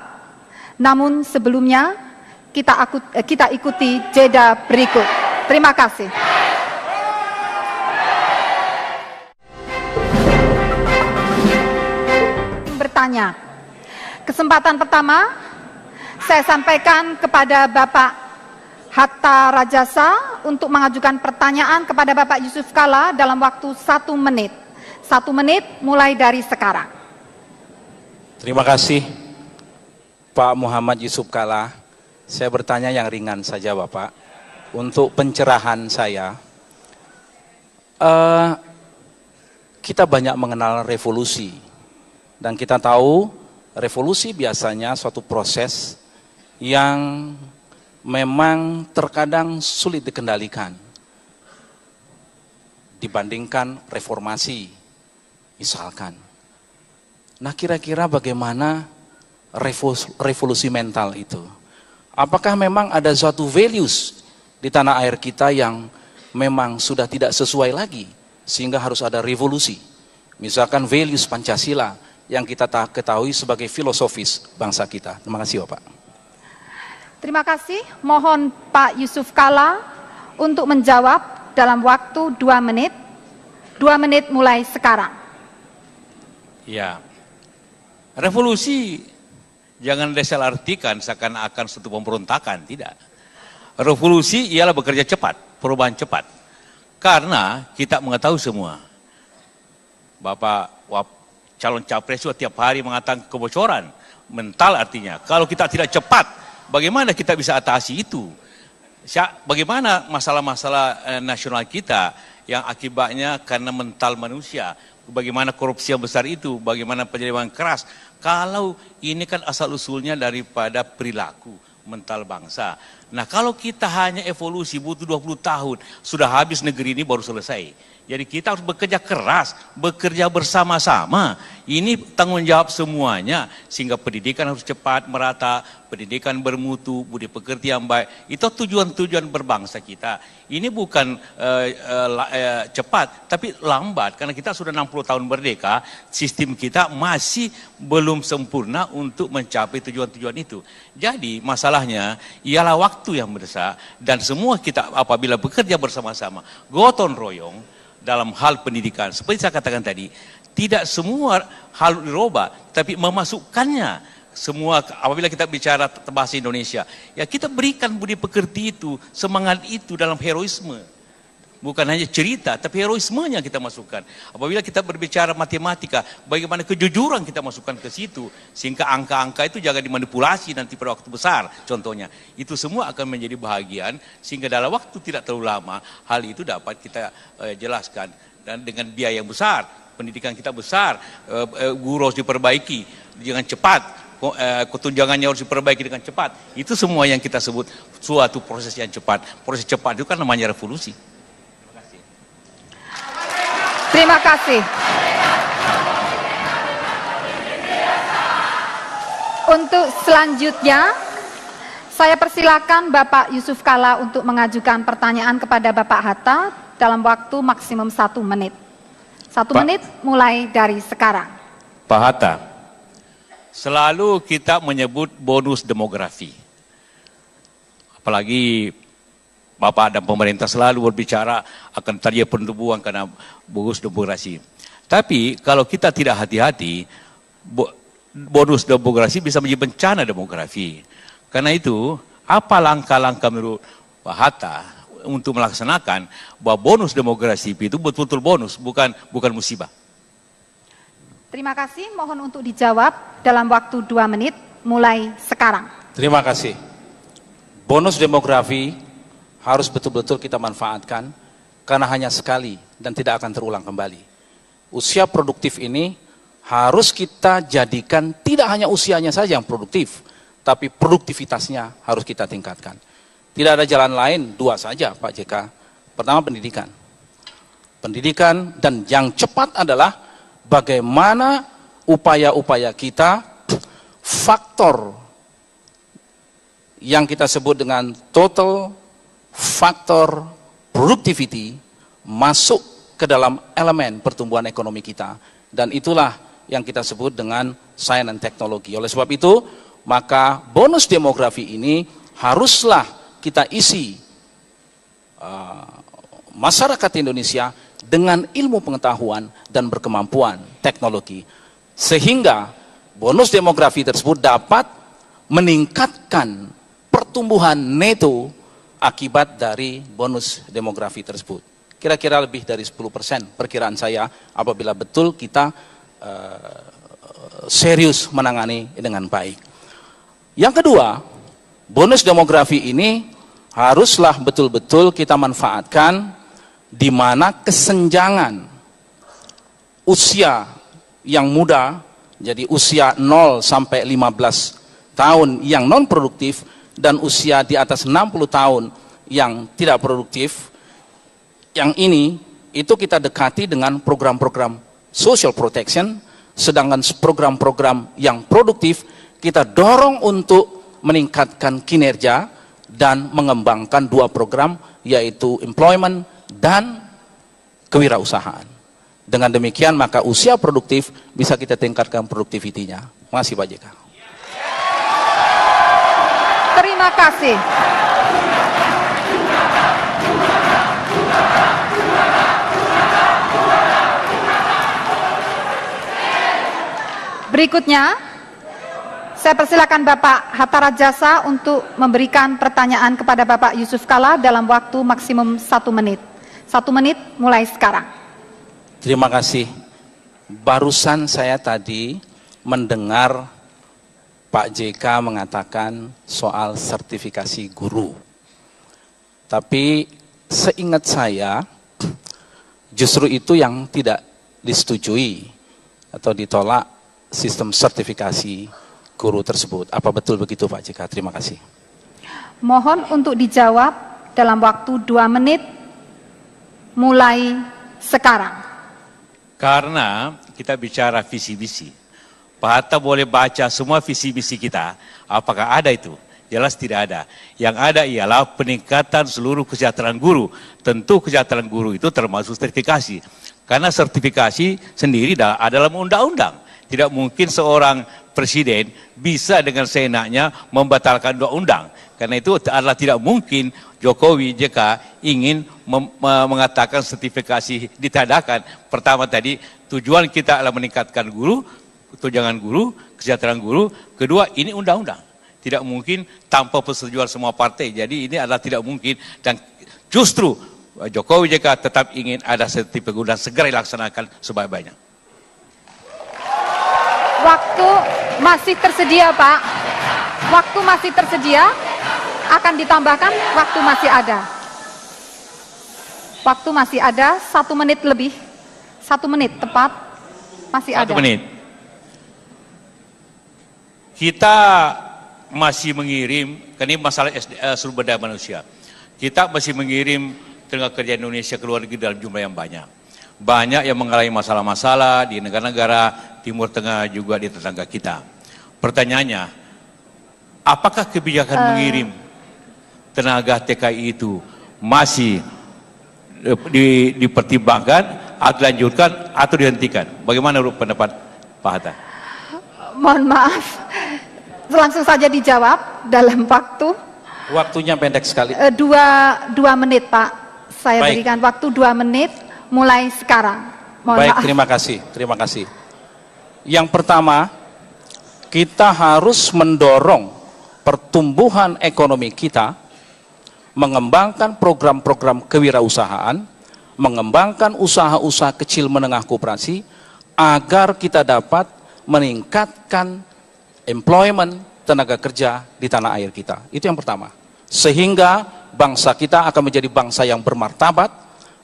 Namun sebelumnya kita ikuti jeda berikut. Terima kasih. Bertanya. Kesempatan pertama, saya sampaikan kepada Bapak Hatta Rajasa untuk mengajukan pertanyaan kepada Bapak Yusuf Kala dalam waktu 1 menit. 1 menit mulai dari sekarang. Terima kasih Pak Muhammad Yusuf Kala. Saya bertanya yang ringan saja Bapak. Untuk pencerahan saya, kita banyak mengenal revolusi. Dan kita tahu revolusi biasanya suatu proses yang memang terkadang sulit dikendalikan dibandingkan reformasi misalkan. Nah, kira-kira bagaimana revolusi mental itu? Apakah memang ada suatu values di tanah air kita yang memang sudah tidak sesuai lagi sehingga harus ada revolusi? Misalkan values Pancasila yang kita ketahui sebagai filosofis bangsa kita. Terima kasih Bapak. Terima kasih. Mohon Pak Yusuf Kala untuk menjawab dalam waktu 2 menit. 2 menit mulai sekarang. Ya, revolusi jangan disalahartikan seakan-akan suatu pemberontakan, tidak. Revolusi ialah bekerja cepat, perubahan cepat. Karena kita mengetahui semua, Bapak calon capres itu tiap hari mengatakan kebocoran mental, artinya kalau kita tidak cepat, bagaimana kita bisa atasi itu? Bagaimana masalah-masalah nasional kita yang akibatnya karena mental manusia, bagaimana korupsi yang besar itu, bagaimana penyerangan keras, kalau ini kan asal usulnya daripada perilaku mental bangsa. Nah kalau kita hanya evolusi butuh 20 tahun, sudah habis negeri ini baru selesai. Jadi kita harus bekerja keras, bekerja bersama-sama. Ini tanggung jawab semuanya, sehingga pendidikan harus cepat, merata, pendidikan bermutu, budi pekerti yang baik. Itu tujuan-tujuan berbangsa kita. Ini bukan cepat, tapi lambat. Karena kita sudah 60 tahun merdeka, sistem kita masih belum sempurna untuk mencapai tujuan-tujuan itu. Jadi masalahnya ialah waktu yang mendesak, dan semua kita apabila bekerja bersama-sama, gotong royong, dalam hal pendidikan, seperti saya katakan tadi, tidak semua hal dirubah, tapi memasukkannya semua. Apabila kita bicara bahasa Indonesia, ya kita berikan budi pekerti itu, semangat itu dalam heroisme. Bukan hanya cerita, tapi heroismenya kita masukkan. Apabila kita berbicara matematika, bagaimana kejujuran kita masukkan ke situ, sehingga angka-angka itu jangan dimanipulasi nanti pada waktu besar, contohnya. Itu semua akan menjadi bahagian, sehingga dalam waktu tidak terlalu lama, hal itu dapat kita jelaskan. Dan dengan biaya yang besar, pendidikan kita besar, guru harus diperbaiki dengan cepat, ketunjangannya harus diperbaiki dengan cepat. Itu semua yang kita sebut suatu proses yang cepat. Proses cepat itu kan namanya revolusi. Terima kasih. Untuk selanjutnya, saya persilakan Bapak Yusuf Kalla untuk mengajukan pertanyaan kepada Bapak Hatta dalam waktu maksimum 1 menit. 1 menit mulai dari sekarang. Pak Hatta, selalu kita menyebut bonus demografi. Apalagi Bapak dan pemerintah selalu berbicara akan terjadi pertumbuhan karena bonus demografi. Tapi kalau kita tidak hati-hati, bonus demografi bisa menjadi bencana demografi. Karena itu, apa langkah-langkah menurut Pak Hatta untuk melaksanakan bahwa bonus demografi itu betul-betul bonus, bukan musibah? Terima kasih, mohon untuk dijawab dalam waktu 2 menit mulai sekarang. Terima kasih. Bonus demografi harus betul-betul kita manfaatkan, karena hanya sekali dan tidak akan terulang kembali. Usia produktif ini harus kita jadikan tidak hanya usianya saja yang produktif, tapi produktivitasnya harus kita tingkatkan. Tidak ada jalan lain, 2 saja Pak JK. Pertama pendidikan. Pendidikan, dan yang cepat adalah bagaimana upaya-upaya kita, faktor yang kita sebut dengan total faktor productivity masuk ke dalam elemen pertumbuhan ekonomi kita, dan itulah yang kita sebut dengan sains dan teknologi. Oleh sebab itu, maka bonus demografi ini haruslah kita isi masyarakat Indonesia dengan ilmu pengetahuan dan berkemampuan teknologi, sehingga bonus demografi tersebut dapat meningkatkan pertumbuhan neto akibat dari bonus demografi tersebut. Kira-kira lebih dari 10% perkiraan saya apabila betul kita serius menangani dengan baik. Yang kedua, bonus demografi ini haruslah betul-betul kita manfaatkan di mana kesenjangan usia yang muda, jadi usia 0 sampai 15 tahun yang non produktif, dan usia di atas 60 tahun yang tidak produktif, yang ini itu kita dekati dengan program-program social protection, sedangkan program-program yang produktif kita dorong untuk meningkatkan kinerja dan mengembangkan 2 program, yaitu employment dan kewirausahaan. Dengan demikian maka usia produktif bisa kita tingkatkan produktivitinya. Terima kasih Pak JK. Terima kasih. Berikutnya, saya persilakan Bapak Hatta Rajasa untuk memberikan pertanyaan kepada Bapak Yusuf Kalla dalam waktu maksimum 1 menit. 1 menit mulai sekarang. Terima kasih. Barusan saya tadi mendengar Pak JK mengatakan soal sertifikasi guru. Tapi seingat saya, justru itu yang tidak disetujui atau ditolak sistem sertifikasi guru tersebut. Apa betul begitu Pak JK? Terima kasih. Mohon untuk dijawab dalam waktu 2 menit mulai sekarang. Karena kita bicara visi misi, Pak Hatta boleh baca semua visi misi kita, apakah ada itu? Jelas tidak ada. Yang ada ialah peningkatan seluruh kesejahteraan guru. Tentu kesejahteraan guru itu termasuk sertifikasi. Karena sertifikasi sendiri ada dalam undang-undang. Tidak mungkin seorang presiden bisa dengan seenaknya membatalkan undang-undang. Karena itu adalah tidak mungkin Jokowi JK ingin mengatakan sertifikasi ditadakan. Pertama tadi, tujuan kita adalah meningkatkan guru, tunjangan guru, kesejahteraan guru. Kedua, ini undang-undang. Tidak mungkin tanpa persetujuan semua partai. Jadi ini adalah tidak mungkin. Dan justru Jokowi JK tetap ingin ada sertifikasi dan segera dilaksanakan sebaik-baiknya. Waktu masih tersedia, Pak. Waktu masih tersedia. Akan ditambahkan, waktu masih ada. Waktu masih ada, 1 menit lebih. 1 menit tepat, masih ada. 1 menit. Kita masih mengirim, karena ini masalah sumber daya manusia. Kita masih mengirim tenaga kerja Indonesia ke luar negeri dalam jumlah yang banyak. Banyak yang mengalami masalah-masalah di negara-negara Timur Tengah juga di tetangga kita. Pertanyaannya, apakah kebijakan mengirim tenaga TKI itu masih dipertimbangkan atau dilanjutkan atau dihentikan? Bagaimana menurut pendapat Pak Hatta? Mohon maaf, langsung saja dijawab dalam waktu. Waktunya pendek sekali. 2 menit, Pak. Saya Baik. berikan waktu 2 menit mulai sekarang. Mohon Baik, maaf. terima kasih. Yang pertama, kita harus mendorong pertumbuhan ekonomi kita, mengembangkan program-program kewirausahaan, mengembangkan usaha-usaha kecil menengah koperasi, agar kita dapat meningkatkan employment tenaga kerja di tanah air kita. Itu yang pertama. Sehingga bangsa kita akan menjadi bangsa yang bermartabat,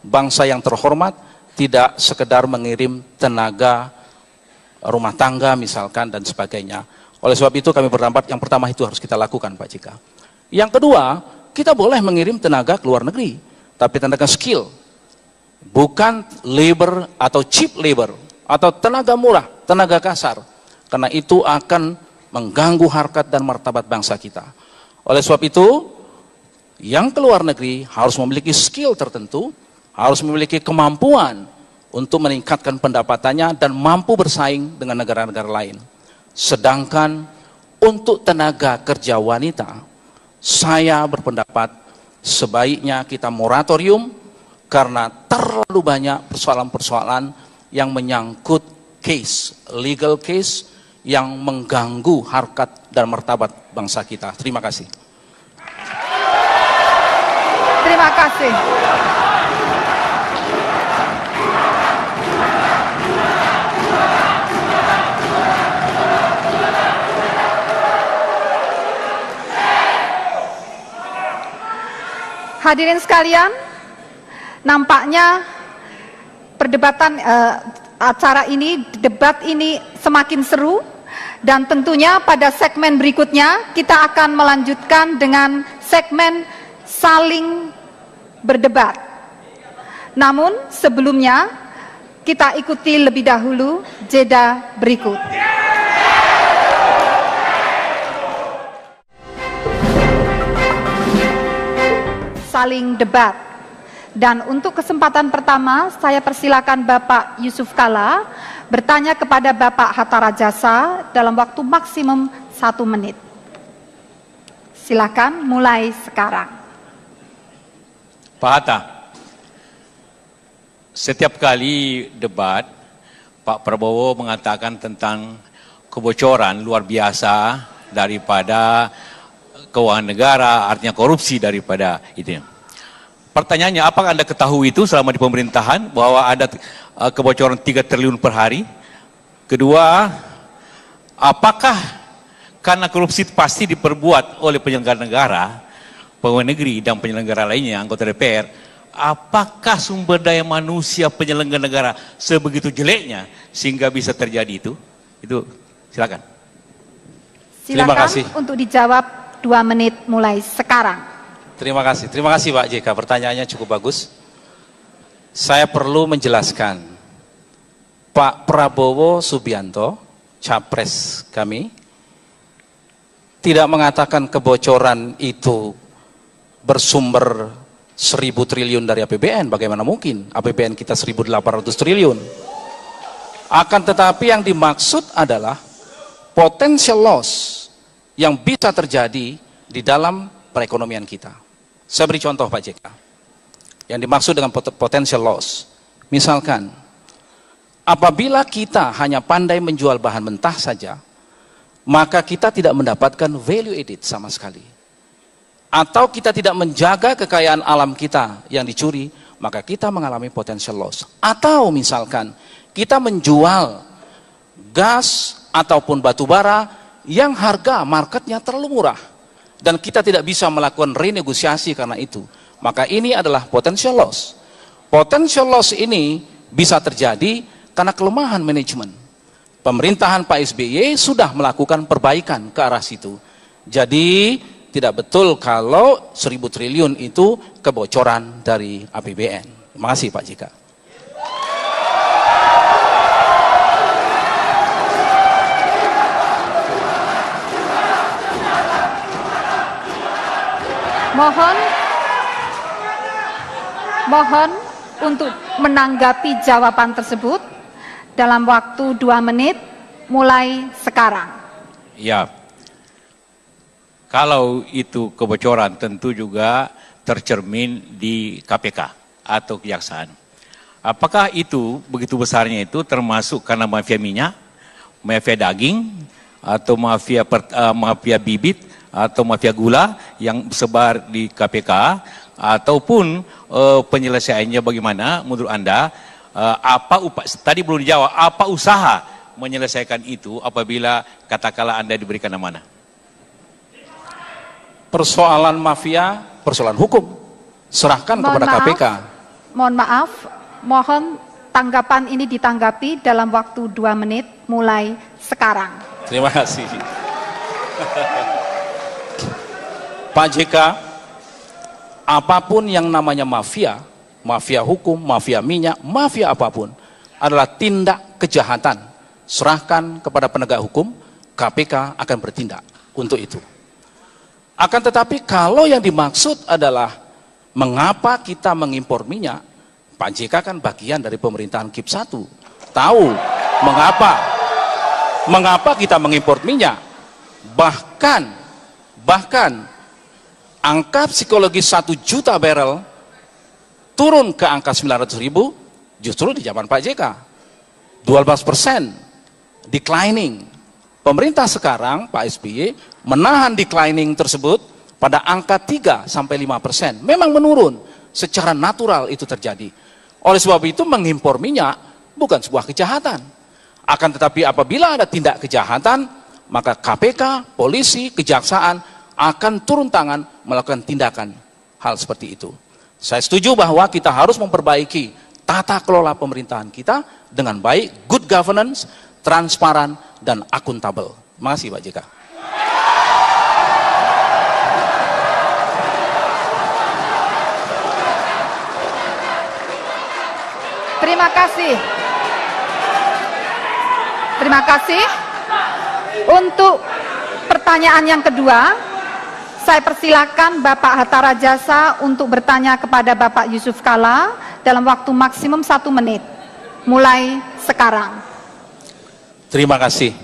bangsa yang terhormat, tidak sekedar mengirim tenaga rumah tangga misalkan dan sebagainya. Oleh sebab itu kami berpendapat yang pertama itu harus kita lakukan, Pak JK. Yang kedua, kita boleh mengirim tenaga ke luar negeri, tapi tenaga skill, bukan labor atau cheap labor, atau tenaga murah, tenaga kasar, karena itu akan mengganggu harkat dan martabat bangsa kita. Oleh sebab itu, yang ke luar negeri harus memiliki skill tertentu, harus memiliki kemampuan untuk meningkatkan pendapatannya dan mampu bersaing dengan negara-negara lain. Sedangkan untuk tenaga kerja wanita, saya berpendapat sebaiknya kita moratorium karena terlalu banyak persoalan-persoalan yang menyangkut case, legal case yang mengganggu harkat dan martabat bangsa kita. Terima kasih. Terima kasih. Hadirin sekalian, nampaknya perdebatan acara ini, debat ini semakin seru, dan tentunya pada segmen berikutnya kita akan melanjutkan dengan segmen saling berdebat. Namun sebelumnya kita ikuti lebih dahulu jeda berikut. Saling debat. Dan untuk kesempatan pertama, saya persilakan Bapak Yusuf Kalla bertanya kepada Bapak Hatta Rajasa dalam waktu maksimum 1 menit. Silakan mulai sekarang. Pak Hatta, setiap kali debat, Pak Prabowo mengatakan tentang kebocoran luar biasa daripada keuangan negara, artinya korupsi daripada itu. Pertanyaannya, apakah Anda ketahui itu selama di pemerintahan bahwa ada kebocoran 3 triliun per hari? Kedua, apakah karena korupsi pasti diperbuat oleh penyelenggara negara, pegawai negeri dan penyelenggara lainnya, anggota DPR, apakah sumber daya manusia penyelenggara negara sebegitu jeleknya sehingga bisa terjadi itu? Itu silakan. Silakan Terima kasih. untuk dijawab 2 menit mulai sekarang. Terima kasih Pak JK, pertanyaannya cukup bagus. Saya perlu menjelaskan, Pak Prabowo Subianto, capres kami, tidak mengatakan kebocoran itu bersumber 1.000 triliun dari APBN. Bagaimana mungkin? APBN kita 1.800 triliun. Akan tetapi yang dimaksud adalah potential loss yang bisa terjadi di dalam perekonomian kita. Saya beri contoh Pak JK. Yang dimaksud dengan potential loss, misalkan apabila kita hanya pandai menjual bahan mentah saja, maka kita tidak mendapatkan value added sama sekali. Atau kita tidak menjaga kekayaan alam kita yang dicuri, maka kita mengalami potential loss. Atau misalkan kita menjual gas ataupun batu bara yang harga marketnya terlalu murah dan kita tidak bisa melakukan renegosiasi karena itu, maka ini adalah potential loss. Potential loss ini bisa terjadi karena kelemahan manajemen. Pemerintahan Pak SBY sudah melakukan perbaikan ke arah situ. Jadi tidak betul kalau 1.000 triliun itu kebocoran dari APBN. Terima kasih Pak JK. Mohon untuk menanggapi jawaban tersebut dalam waktu 2 menit mulai sekarang. Ya, kalau itu kebocoran tentu juga tercermin di KPK atau kejaksaan. Apakah itu begitu besarnya itu termasuk karena mafia minyak, mafia daging, atau mafia bibit, atau mafia gula yang sebar di KPK, ataupun penyelesaiannya bagaimana menurut Anda? Tadi belum dijawab, apa usaha menyelesaikan itu apabila katakanlah Anda diberikan amanah? Persoalan mafia, persoalan hukum, serahkan kepada KPK. Mohon maaf, mohon tanggapan ini ditanggapi dalam waktu 2 menit mulai sekarang. Terima kasih. Pak JK, apapun yang namanya mafia, mafia hukum, mafia minyak, mafia apapun, adalah tindak kejahatan. Serahkan kepada penegak hukum, KPK akan bertindak untuk itu. Akan tetapi kalau yang dimaksud adalah mengapa kita mengimpor minyak, Pak JK kan bagian dari pemerintahan KIP 1. Tahu mengapa kita mengimpor minyak. Bahkan angka psikologis 1 juta barrel turun ke angka 900.000 justru di zaman Pak JK. 12% declining. Pemerintah sekarang, Pak SBY, menahan declining tersebut pada angka 3-5%. Memang menurun, secara natural itu terjadi. Oleh sebab itu mengimpor minyak bukan sebuah kejahatan. Akan tetapi apabila ada tindak kejahatan, maka KPK, polisi, kejaksaan akan turun tangan melakukan tindakan hal seperti itu. Saya setuju bahwa kita harus memperbaiki tata kelola pemerintahan kita dengan baik, good governance, transparan, dan akuntabel. Terima kasih Pak JK. Terima kasih. Terima kasih. Untuk pertanyaan yang kedua, saya persilakan Bapak Hatta Rajasa untuk bertanya kepada Bapak Yusuf Kalla dalam waktu maksimum 1 menit. Mulai sekarang. Terima kasih.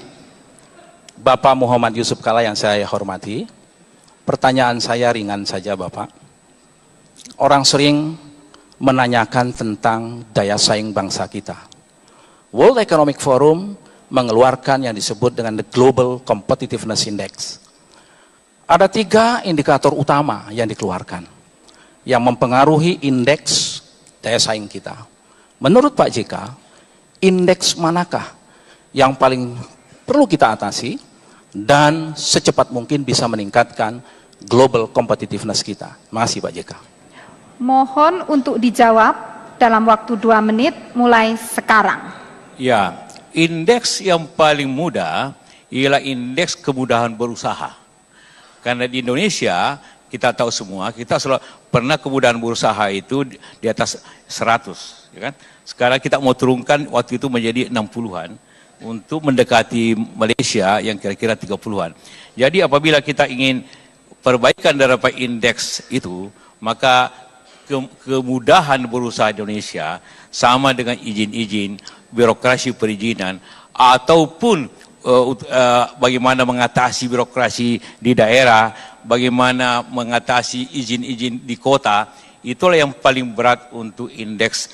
Bapak Muhammad Yusuf Kalla yang saya hormati. Pertanyaan saya ringan saja Bapak. Orang sering menanyakan tentang daya saing bangsa kita. World Economic Forum mengeluarkan yang disebut dengan the Global Competitiveness Index. Ada 3 indikator utama yang dikeluarkan yang mempengaruhi indeks daya saing kita. Menurut Pak JK, indeks manakah yang paling perlu kita atasi dan secepat mungkin bisa meningkatkan global competitiveness kita? Terima kasih Pak JK. Mohon untuk dijawab dalam waktu 2 menit mulai sekarang. Ya, indeks yang paling mudah ialah indeks kemudahan berusaha. Karena di Indonesia, kita tahu semua, kita selalu pernah kemudahan berusaha itu di atas 100, ya kan? Sekarang kita mau turunkan waktu itu menjadi 60-an untuk mendekati Malaysia yang kira-kira 30-an. Jadi apabila kita ingin perbaikan daripada indeks itu, maka kemudahan berusaha Indonesia sama dengan izin-izin, birokrasi perizinan, ataupun bagaimana mengatasi birokrasi di daerah, bagaimana mengatasi izin-izin di kota, itulah yang paling berat untuk indeks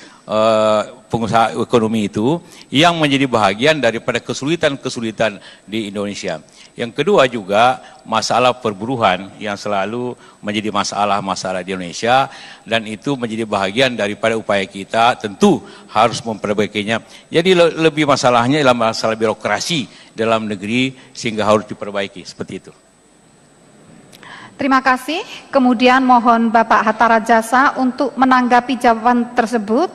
pengusaha ekonomi itu, yang menjadi bahagian daripada kesulitan-kesulitan di Indonesia. Yang kedua juga masalah perburuan yang selalu menjadi masalah-masalah di Indonesia, dan itu menjadi bahagian daripada upaya kita, tentu harus memperbaikinya. Jadi lebih masalahnya adalah masalah birokrasi dalam negeri sehingga harus diperbaiki, seperti itu. Terima kasih. Kemudian mohon Bapak Hatta Rajasa untuk menanggapi jawaban tersebut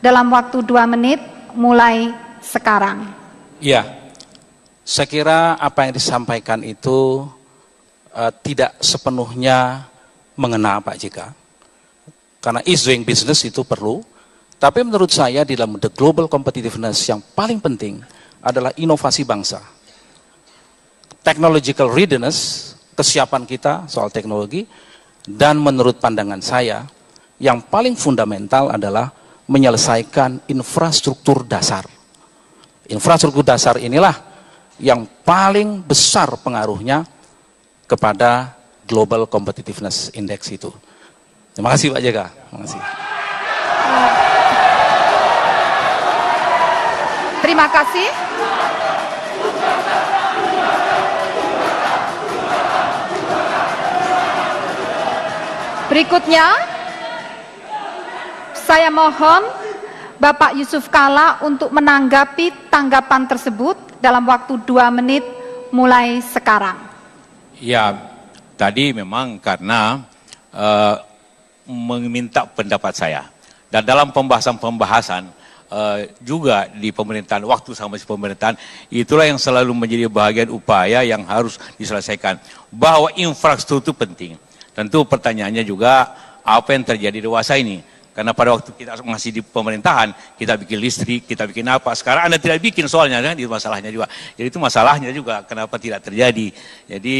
dalam waktu 2 menit mulai sekarang. Ya, saya kira apa yang disampaikan itu tidak sepenuhnya mengena Pak JK. Karena ease doing business itu perlu, tapi menurut saya di dalam the global competitiveness yang paling penting adalah inovasi bangsa. Technological readiness, kesiapan kita soal teknologi, dan menurut pandangan saya yang paling fundamental adalah menyelesaikan infrastruktur dasar. Infrastruktur dasar inilah yang paling besar pengaruhnya kepada Global Competitiveness Index itu. Terima kasih Pak JK. Terima kasih. Terima kasih. Berikutnya, saya mohon Bapak Yusuf Kalla untuk menanggapi tanggapan tersebut dalam waktu 2 menit mulai sekarang. Ya, tadi memang karena meminta pendapat saya. Dan dalam pembahasan juga di pemerintahan, waktu sama si pemerintahan, itulah yang selalu menjadi bahagian upaya yang harus diselesaikan. Bahwa infrastruktur penting. Tentu pertanyaannya juga apa yang terjadi dewasa ini. Karena pada waktu kita masih di pemerintahan, kita bikin listrik, kita bikin apa. Sekarang Anda tidak bikin soalnya, kan? Itu masalahnya juga. Jadi itu masalahnya juga, kenapa tidak terjadi. Jadi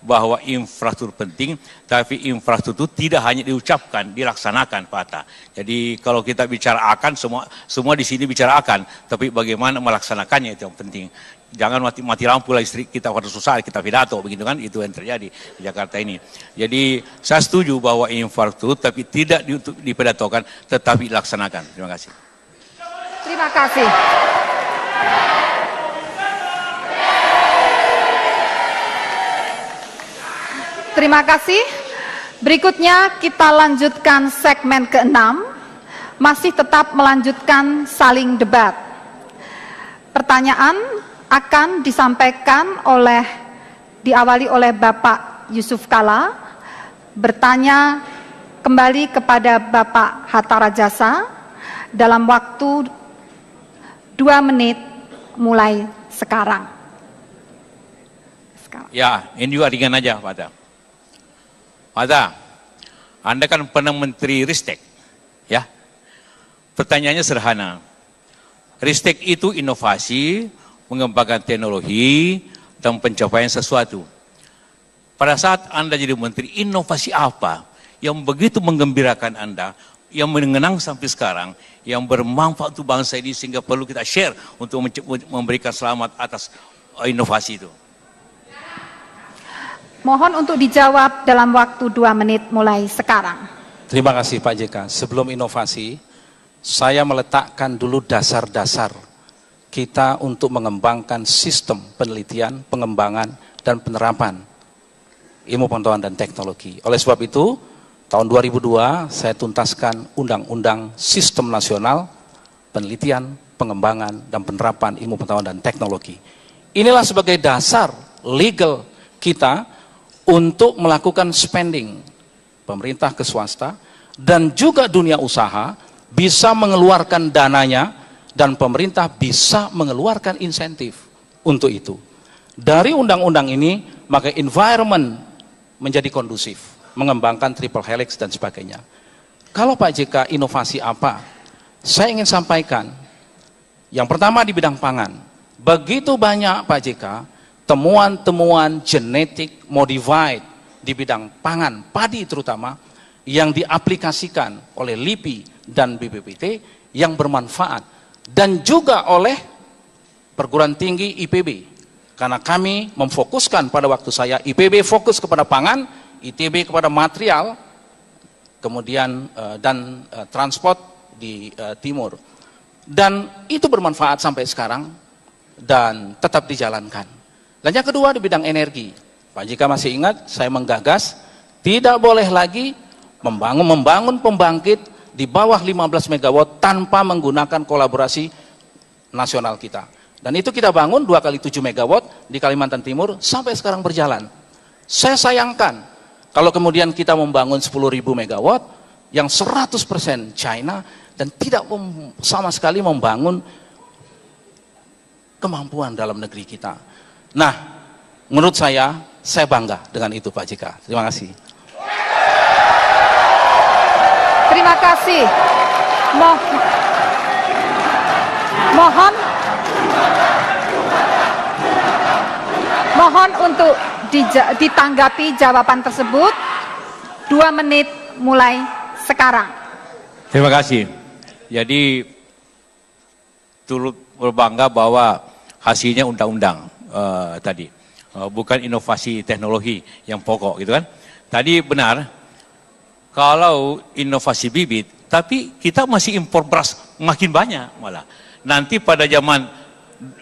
bahwa infrastruktur penting, tapi infrastruktur tidak hanya diucapkan, dilaksanakan Pak Hatta. Jadi kalau kita bicara akan, semua di sini bicara akan, tapi bagaimana melaksanakannya itu yang penting. Jangan mati lampu listrik, kita harus susah, kita pidato, begitu kan, itu yang terjadi di Jakarta ini. Jadi saya setuju bahwa infrastruktur tapi tidak dipidatokan, tetapi dilaksanakan. Terima kasih. Terima kasih. Terima kasih. Berikutnya kita lanjutkan segmen ke-6, masih tetap melanjutkan saling debat. Pertanyaan akan disampaikan diawali oleh Bapak Yusuf Kalla, bertanya kembali kepada Bapak Hatta Rajasa dalam waktu 2 menit mulai sekarang. Ya, ini juga ringan aja Pak Hatta. Pak Hatta, Anda kan pernah Menteri Ristek, ya. Pertanyaannya sederhana. Ristek itu inovasi, mengembangkan teknologi, dan pencapaian sesuatu. Pada saat Anda jadi menteri, inovasi apa yang begitu menggembirakan Anda, yang mengenang sampai sekarang, yang bermanfaat untuk bangsa ini sehingga perlu kita share untuk memberikan selamat atas inovasi itu? Mohon untuk dijawab dalam waktu 2 menit mulai sekarang. Terima kasih Pak JK. Sebelum inovasi, saya meletakkan dulu dasar-dasar kita untuk mengembangkan sistem penelitian, pengembangan, dan penerapan ilmu pengetahuan dan teknologi. Oleh sebab itu, tahun 2002 saya tuntaskan Undang-Undang Sistem Nasional Penelitian, Pengembangan, dan Penerapan Ilmu Pengetahuan dan Teknologi. Inilah sebagai dasar legal kita untuk melakukan spending pemerintah ke swasta, dan juga dunia usaha bisa mengeluarkan dananya, dan pemerintah bisa mengeluarkan insentif untuk itu. Dari undang-undang ini maka environment menjadi kondusif, mengembangkan triple helix dan sebagainya. Kalau Pak JK inovasi apa? Saya ingin sampaikan, yang pertama di bidang pangan, begitu banyak Pak JK temuan-temuan genetik modified di bidang pangan, padi terutama, yang diaplikasikan oleh LIPI dan BPPT yang bermanfaat, dan juga oleh perguruan tinggi IPB, karena kami memfokuskan pada waktu saya, IPB fokus kepada pangan, ITB kepada material, kemudian dan transport di timur, dan itu bermanfaat sampai sekarang dan tetap dijalankan. Dan yang kedua di bidang energi, Pak JK masih ingat saya menggagas tidak boleh lagi membangun pembangkit di bawah 15 MW tanpa menggunakan kolaborasi nasional kita. Dan itu kita bangun 2 kali 7 MW di Kalimantan Timur sampai sekarang berjalan. Saya sayangkan kalau kemudian kita membangun 10.000 MW yang 100% China dan tidak sama sekali membangun kemampuan dalam negeri kita. Nah, menurut saya bangga dengan itu Pak JK. Terima kasih. Terima kasih. Mohon untuk ditanggapi jawaban tersebut. 2 menit mulai sekarang. Terima kasih. Jadi turut berbangga bahwa hasilnya undang-undang tadi, bukan inovasi teknologi yang pokok gitu kan. Tadi benar, kalau inovasi bibit, tapi kita masih impor beras makin banyak malah. Nanti pada zaman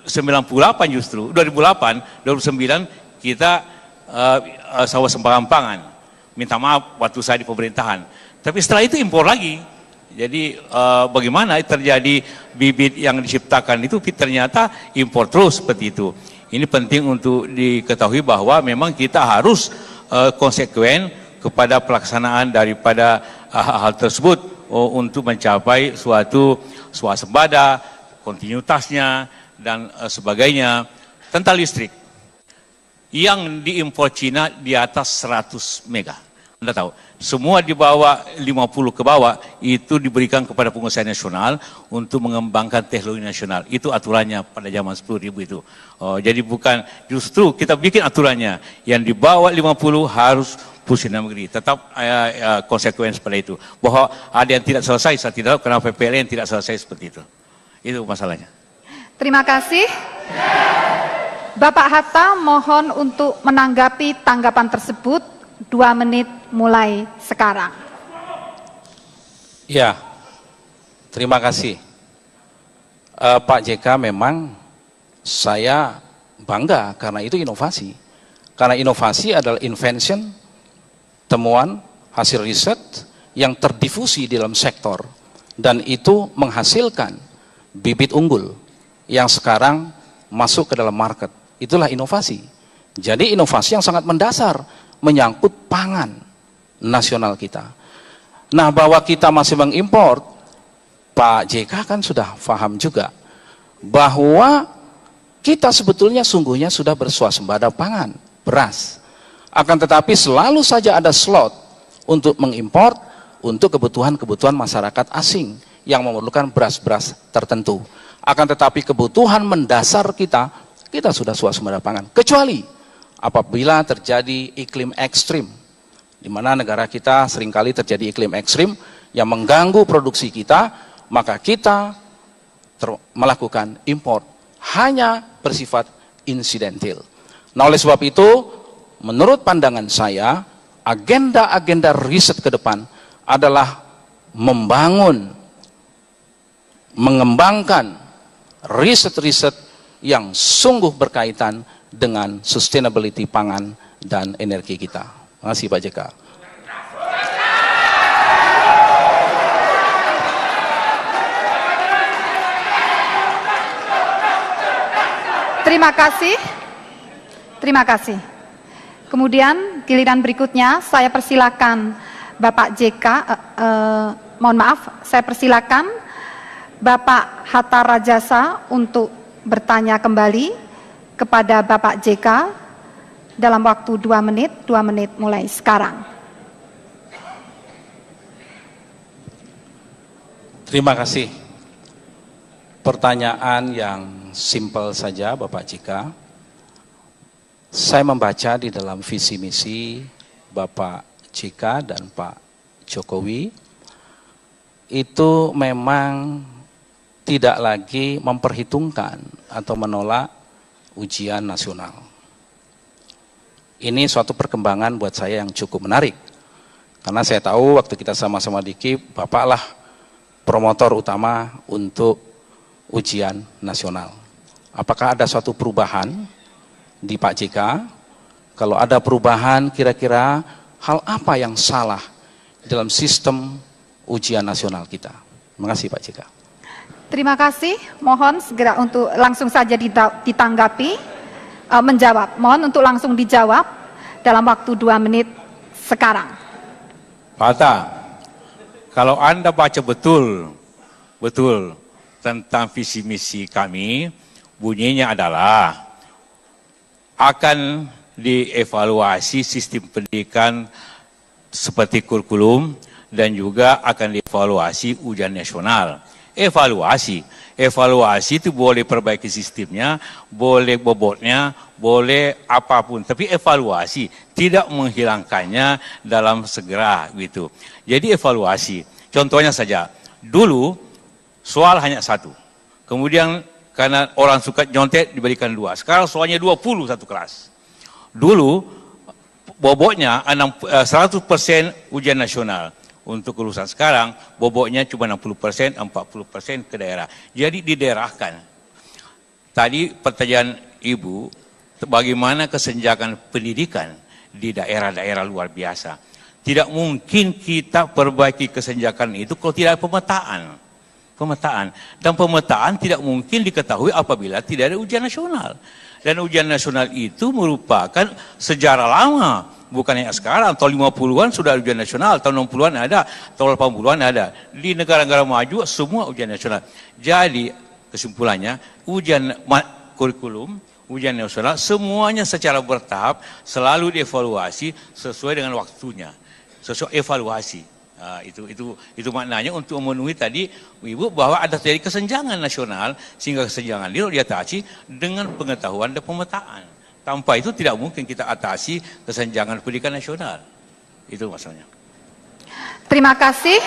98 justru, 2008, 2009 kita swasembada pangan. Minta maaf waktu saya di pemerintahan. Tapi setelah itu impor lagi. Jadi bagaimana terjadi bibit yang diciptakan itu ternyata impor terus seperti itu. Ini penting untuk diketahui bahwa memang kita harus konsekuen kepada pelaksanaan daripada hal tersebut untuk mencapai suatu swasembada, kontinuitasnya dan sebagainya. Tentang listrik yang diimpor Cina di atas 100 mega. Anda tahu, semua di bawah 50 ke bawah itu diberikan kepada pengusaha nasional untuk mengembangkan teknologi nasional. Itu aturannya pada zaman 10.000 itu. Jadi bukan, justru kita bikin aturannya. Yang di bawah 50 harus pusat negeri. Tetap konsekuen seperti itu. Bahwa ada yang tidak selesai, saya tidak tahu kenapa PLN tidak selesai seperti itu. Itu masalahnya. Terima kasih. Bapak Hatta mohon untuk menanggapi tanggapan tersebut. 2 menit mulai sekarang. Ya, terima kasih. Pak JK, memang saya bangga karena itu inovasi. Karena inovasi adalah invention, temuan, hasil riset yang terdifusi di dalam sektor. Dan itu menghasilkan bibit unggul yang sekarang masuk ke dalam market. Itulah inovasi. Jadi inovasi yang sangat mendasar menyangkut pangan nasional kita. Nah, bahwa kita masih mengimpor, Pak JK kan sudah paham juga bahwa kita sebetulnya sungguhnya sudah berswasembada pangan, beras. Akan tetapi selalu saja ada slot untuk mengimpor untuk kebutuhan-kebutuhan masyarakat asing yang memerlukan beras-beras tertentu. Akan tetapi kebutuhan mendasar kita sudah swasembada pangan. Kecuali apabila terjadi iklim ekstrim, di mana negara kita seringkali terjadi iklim ekstrim yang mengganggu produksi kita, maka kita melakukan impor hanya bersifat insidentil. Nah, oleh sebab itu, menurut pandangan saya, agenda-agenda riset ke depan adalah mengembangkan riset-riset yang sungguh berkaitan dengan sustainability pangan dan energi kita. Terima kasih Pak JK. Terima kasih. Terima kasih. Kemudian giliran berikutnya saya persilakan Bapak JK, mohon maaf, saya persilakan Bapak Hatta Rajasa untuk bertanya kembali kepada Bapak JK dalam waktu 2 menit mulai sekarang. Terima kasih. Pertanyaan yang simpel saja Bapak Jika. Saya membaca di dalam visi misi Bapak Jika dan Pak Jokowi, itu memang tidak lagi memperhitungkan atau menolak ujian nasional. Ini suatu perkembangan buat saya yang cukup menarik. Karena saya tahu waktu kita sama-sama di KIP, Bapak lah promotor utama untuk ujian nasional. Apakah ada suatu perubahan di Pak JK? Kalau ada perubahan, kira-kira hal apa yang salah dalam sistem ujian nasional kita? Terima kasih Pak JK. Terima kasih, mohon segera untuk langsung saja ditanggapi, menjawab. Mohon untuk langsung dijawab dalam waktu 2 menit sekarang. Pak Hatta, kalau Anda baca betul tentang visi misi kami, bunyinya adalah akan dievaluasi sistem pendidikan seperti kurikulum dan juga akan dievaluasi ujian nasional. Evaluasi itu boleh perbaiki sistemnya, boleh bobotnya, boleh apapun, tapi evaluasi tidak menghilangkannya dalam segera gitu. Jadi evaluasi. Contohnya saja, dulu soal hanya 1. Kemudian karena orang suka nyontek diberikan 2. Sekarang soalnya 20 satu kelas. Dulu bobotnya 100% ujian nasional. Untuk lulusan sekarang bobotnya cuma 60%, 40% ke daerah. Jadi didaerahkan. Tadi pertanyaan Ibu, bagaimana kesenjangan pendidikan di daerah-daerah luar biasa. Tidak mungkin kita perbaiki kesenjangan itu kalau tidak ada pemetaan. Dan pemetaan tidak mungkin diketahui apabila tidak ada ujian nasional. Dan ujian nasional itu merupakan sejarah lama. Bukan hanya sekarang, tahun 50-an sudah ujian nasional, tahun 60-an ada, tahun 80-an ada. Di negara-negara maju semua ujian nasional. Jadi kesimpulannya, ujian kurikulum, ujian nasional, semuanya secara bertahap selalu dievaluasi sesuai dengan waktunya. Sesuai evaluasi. Nah, itu maknanya untuk memenuhi tadi Ibu bahwa ada terjadi kesenjangan nasional, sehingga kesenjangan itu diatasi dengan pengetahuan dan pemetaan. Tanpa itu tidak mungkin kita atasi kesenjangan pendidikan nasional. Itu masalahnya. Terima kasih.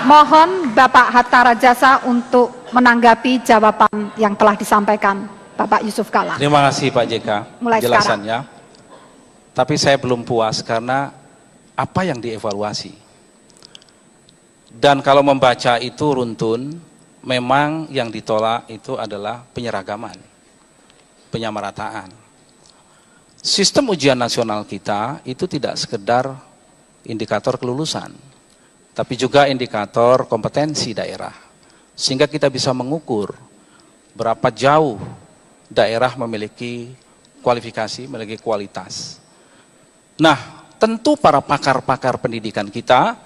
Mohon Bapak Hatta Rajasa untuk menanggapi jawaban yang telah disampaikan Bapak Yusuf Kala. Terima kasih Pak JK Mulai penjelasannya. Tapi saya belum puas karena apa yang dievaluasi. Dan kalau membaca itu runtun, memang yang ditolak itu adalah penyeragaman, penyamarataan. Sistem ujian nasional kita itu tidak sekedar indikator kelulusan, tapi juga indikator kompetensi daerah. Sehingga kita bisa mengukur berapa jauh daerah memiliki kualifikasi, memiliki kualitas. Nah, tentu para pakar-pakar pendidikan kita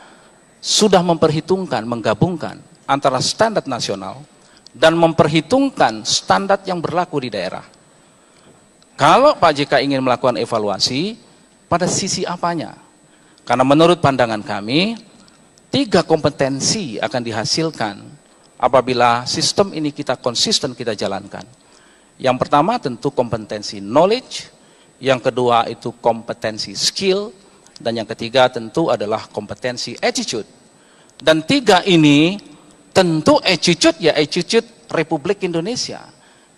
sudah memperhitungkan, menggabungkan antara standar nasional dan memperhitungkan standar yang berlaku di daerah. Kalau Pak JK ingin melakukan evaluasi, pada sisi apanya? Karena menurut pandangan kami, 3 kompetensi akan dihasilkan apabila sistem ini kita konsisten kita jalankan. Yang pertama tentu kompetensi knowledge, yang kedua itu kompetensi skill, dan yang ketiga tentu adalah kompetensi attitude. Dan 3 ini tentu attitude ya attitude Republik Indonesia.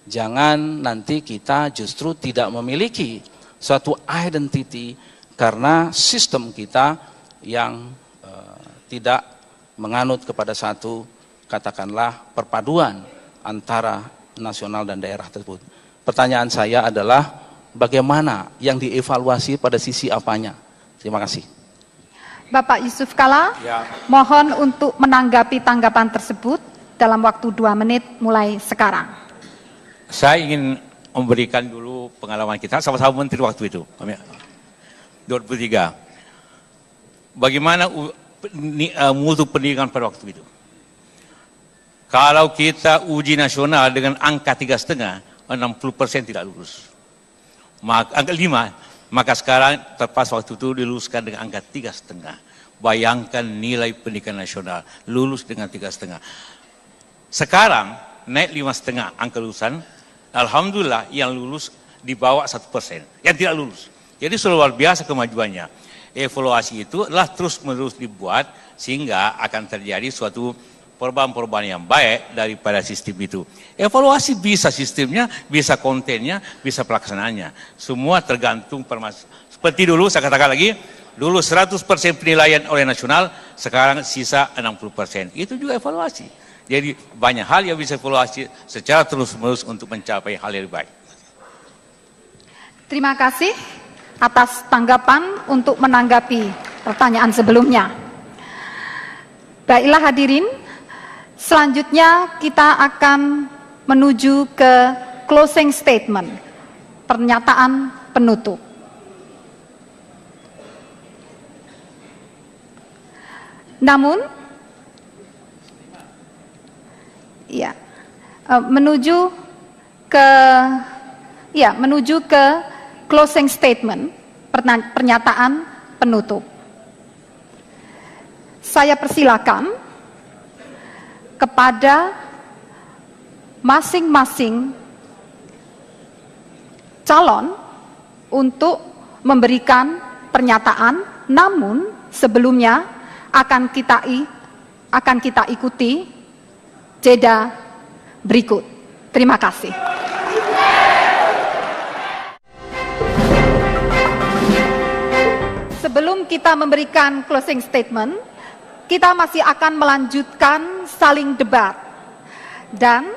Jangan nanti kita justru tidak memiliki suatu identity karena sistem kita yang tidak menganut kepada satu katakanlah perpaduan antara nasional dan daerah tersebut. Pertanyaan saya adalah bagaimana yang dievaluasi pada sisi apanya? Terima kasih. Bapak Yusuf Kala, ya. Mohon untuk menanggapi tanggapan tersebut dalam waktu 2 menit mulai sekarang. Saya ingin memberikan dulu pengalaman kita sama-sama menteri waktu itu, 2003. Bagaimana mutu pendidikan pada waktu itu? Kalau kita uji nasional dengan angka 3,5, 60% tidak lulus. Angka 5, maka sekarang terpas waktu itu diluluskan dengan angka 3,5. Bayangkan nilai pendidikan nasional, lulus dengan 3,5. Sekarang naik 5,5 angka lulusan, alhamdulillah yang lulus di bawah 1%, yang tidak lulus. Jadi luar biasa kemajuannya. Evaluasi itu adalah terus-menerus dibuat sehingga akan terjadi suatu perubahan-perubahan yang baik daripada sistem itu. Evaluasi bisa sistemnya, bisa kontennya, bisa pelaksanaannya. Semua tergantung seperti dulu saya katakan lagi, dulu 100% penilaian oleh nasional, sekarang sisa 60%. Itu juga evaluasi. Jadi banyak hal yang bisa evaluasi secara terus-menerus untuk mencapai hal yang baik. Terima kasih atas tanggapan untuk menanggapi pertanyaan sebelumnya. Baiklah hadirin, selanjutnya kita akan menuju ke closing statement, pernyataan penutup. Namun, ya, menuju ke closing statement, pernyataan penutup. Saya persilakan kepada masing-masing calon untuk memberikan pernyataan, namun sebelumnya akan kita ikuti jeda berikut. Terima kasih. Sebelum kita memberikan closing statement, kita masih akan melanjutkan saling debat. Dan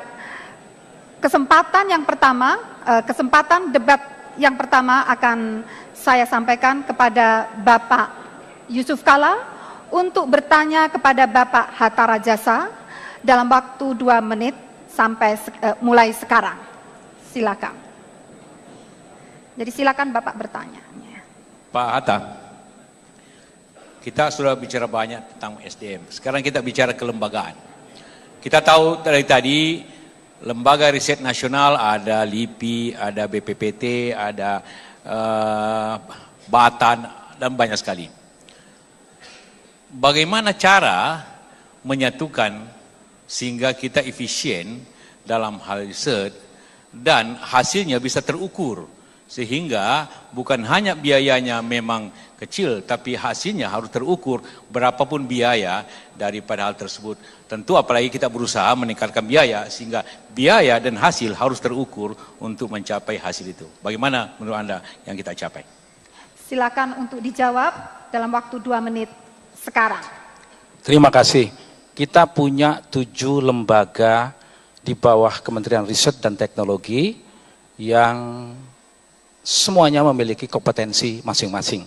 kesempatan debat yang pertama akan saya sampaikan kepada Bapak Yusuf Kalla untuk bertanya kepada Bapak Hatta Rajasa dalam waktu 2 menit sampai mulai sekarang. Silakan. Jadi silakan Bapak bertanya. Pak Hatta, kita sudah bicara banyak tentang SDM. Sekarang kita bicara kelembagaan. Kita tahu dari tadi lembaga riset nasional ada LIPI, ada BPPT, ada Batan, dan banyak sekali. Bagaimana cara menyatukan sehingga kita efisien dalam hal riset dan hasilnya bisa terukur, sehingga bukan hanya biayanya memang kecil, tapi hasilnya harus terukur berapapun biaya daripada hal tersebut. Tentu apalagi kita berusaha meningkatkan biaya, sehingga biaya dan hasil harus terukur untuk mencapai hasil itu. Bagaimana menurut Anda yang kita capai? Silakan untuk dijawab dalam waktu 2 menit sekarang. Terima kasih. Kita punya 7 lembaga di bawah Kementerian Riset dan Teknologi yang semuanya memiliki kompetensi masing-masing.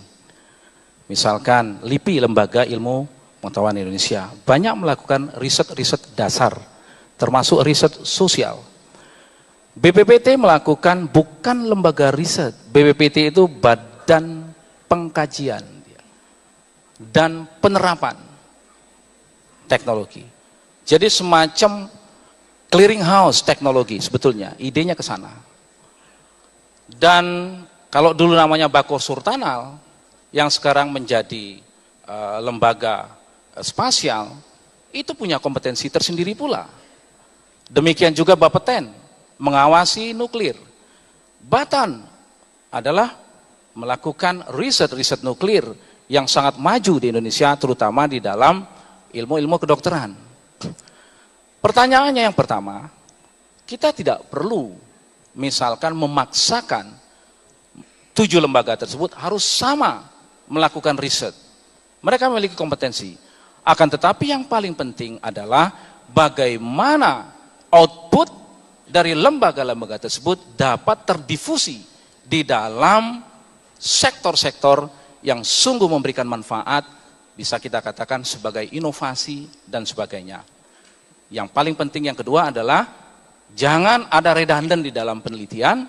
Misalkan LIPI, Lembaga Ilmu Pengetahuan Indonesia, banyak melakukan riset-riset dasar, termasuk riset sosial. BPPT melakukan bukan lembaga riset, BPPT itu Badan Pengkajian dan Penerapan Teknologi. Jadi semacam clearinghouse teknologi sebetulnya, idenya ke sana. Dan kalau dulu namanya Bako Surtanal, yang sekarang menjadi lembaga spasial, itu punya kompetensi tersendiri pula. Demikian juga Bapeten, mengawasi nuklir. Batan adalah melakukan riset-riset nuklir yang sangat maju di Indonesia, terutama di dalam ilmu-ilmu kedokteran. Pertanyaannya yang pertama, kita tidak perlu misalkan memaksakan 7 lembaga tersebut harus sama melakukan riset. Mereka memiliki kompetensi. Akan tetapi yang paling penting adalah bagaimana output dari lembaga-lembaga tersebut dapat terdifusi di dalam sektor-sektor yang sungguh memberikan manfaat, bisa kita katakan sebagai inovasi dan sebagainya. Yang paling penting yang kedua adalah jangan ada redundan di dalam penelitian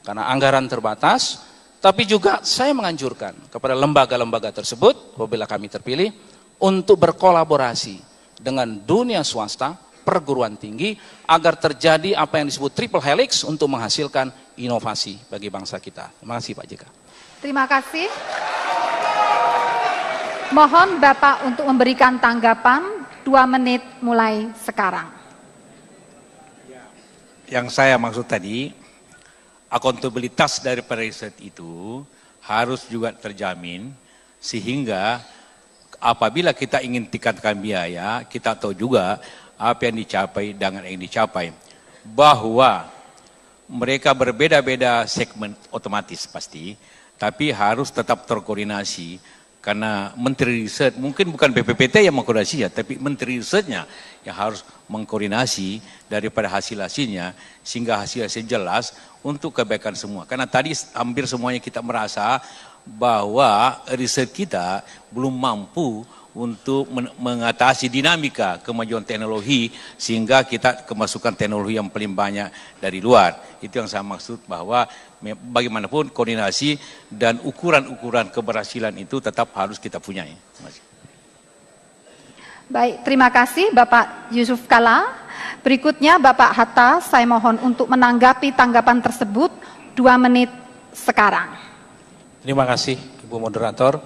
karena anggaran terbatas. Tapi juga saya menganjurkan kepada lembaga-lembaga tersebut, apabila kami terpilih, untuk berkolaborasi dengan dunia swasta perguruan tinggi agar terjadi apa yang disebut triple helix untuk menghasilkan inovasi bagi bangsa kita. Terima kasih Pak JK. Terima kasih. Mohon Bapak untuk memberikan tanggapan 2 menit mulai sekarang. Yang saya maksud tadi, akuntabilitas daripada riset itu harus juga terjamin sehingga apabila kita ingin tingkatkan biaya, kita tahu juga apa yang dicapai dengan yang dicapai. Bahwa mereka berbeda-beda segmen otomatis pasti, tapi harus tetap terkoordinasi. Karena Menteri Riset, mungkin bukan BPPT yang mengkoordinasinya, tapi Menteri Risetnya yang harus mengkoordinasi daripada hasil-hasilnya, sehingga hasil-hasil jelas untuk kebaikan semua. Karena tadi hampir semuanya kita merasa bahwa riset kita belum mampu untuk mengatasi dinamika kemajuan teknologi sehingga kita kemasukan teknologi yang paling banyak dari luar. Itu yang saya maksud bahwa bagaimanapun koordinasi dan ukuran-ukuran keberhasilan itu tetap harus kita punyai. Baik, terima kasih Bapak Yusuf Kalla. Berikutnya Bapak Hatta, saya mohon untuk menanggapi tanggapan tersebut 2 menit sekarang. Terima kasih Ibu Moderator.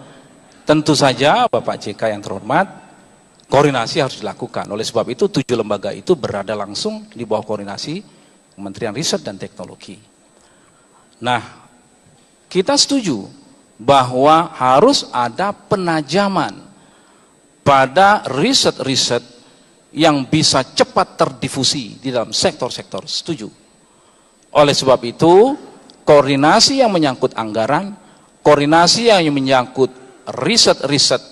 Tentu saja Bapak JK yang terhormat, koordinasi harus dilakukan. Oleh sebab itu 7 lembaga itu berada langsung di bawah koordinasi Kementerian Riset dan Teknologi. Nah, kita setuju bahwa harus ada penajaman pada riset-riset yang bisa cepat terdifusi di dalam sektor-sektor. Setuju. Oleh sebab itu, koordinasi yang menyangkut anggaran, koordinasi yang menyangkut riset-riset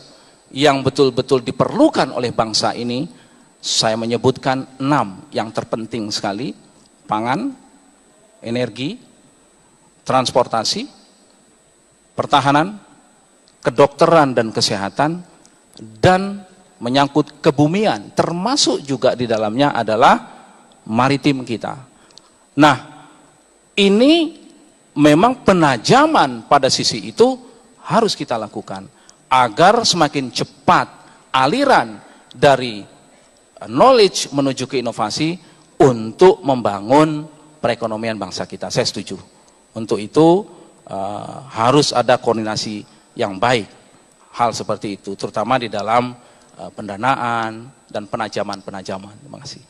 yang betul-betul diperlukan oleh bangsa ini, saya menyebutkan 6 yang terpenting sekali: pangan, energi, transportasi, pertahanan, kedokteran dan kesehatan, dan menyangkut kebumian, termasuk juga di dalamnya adalah maritim kita. Nah, ini memang penajaman pada sisi itu harus kita lakukan agar semakin cepat aliran dari knowledge menuju ke inovasi untuk membangun perekonomian bangsa kita. Saya setuju. Untuk itu harus ada koordinasi yang baik hal seperti itu, terutama di dalam pendanaan dan penajaman-penajaman. Terima kasih.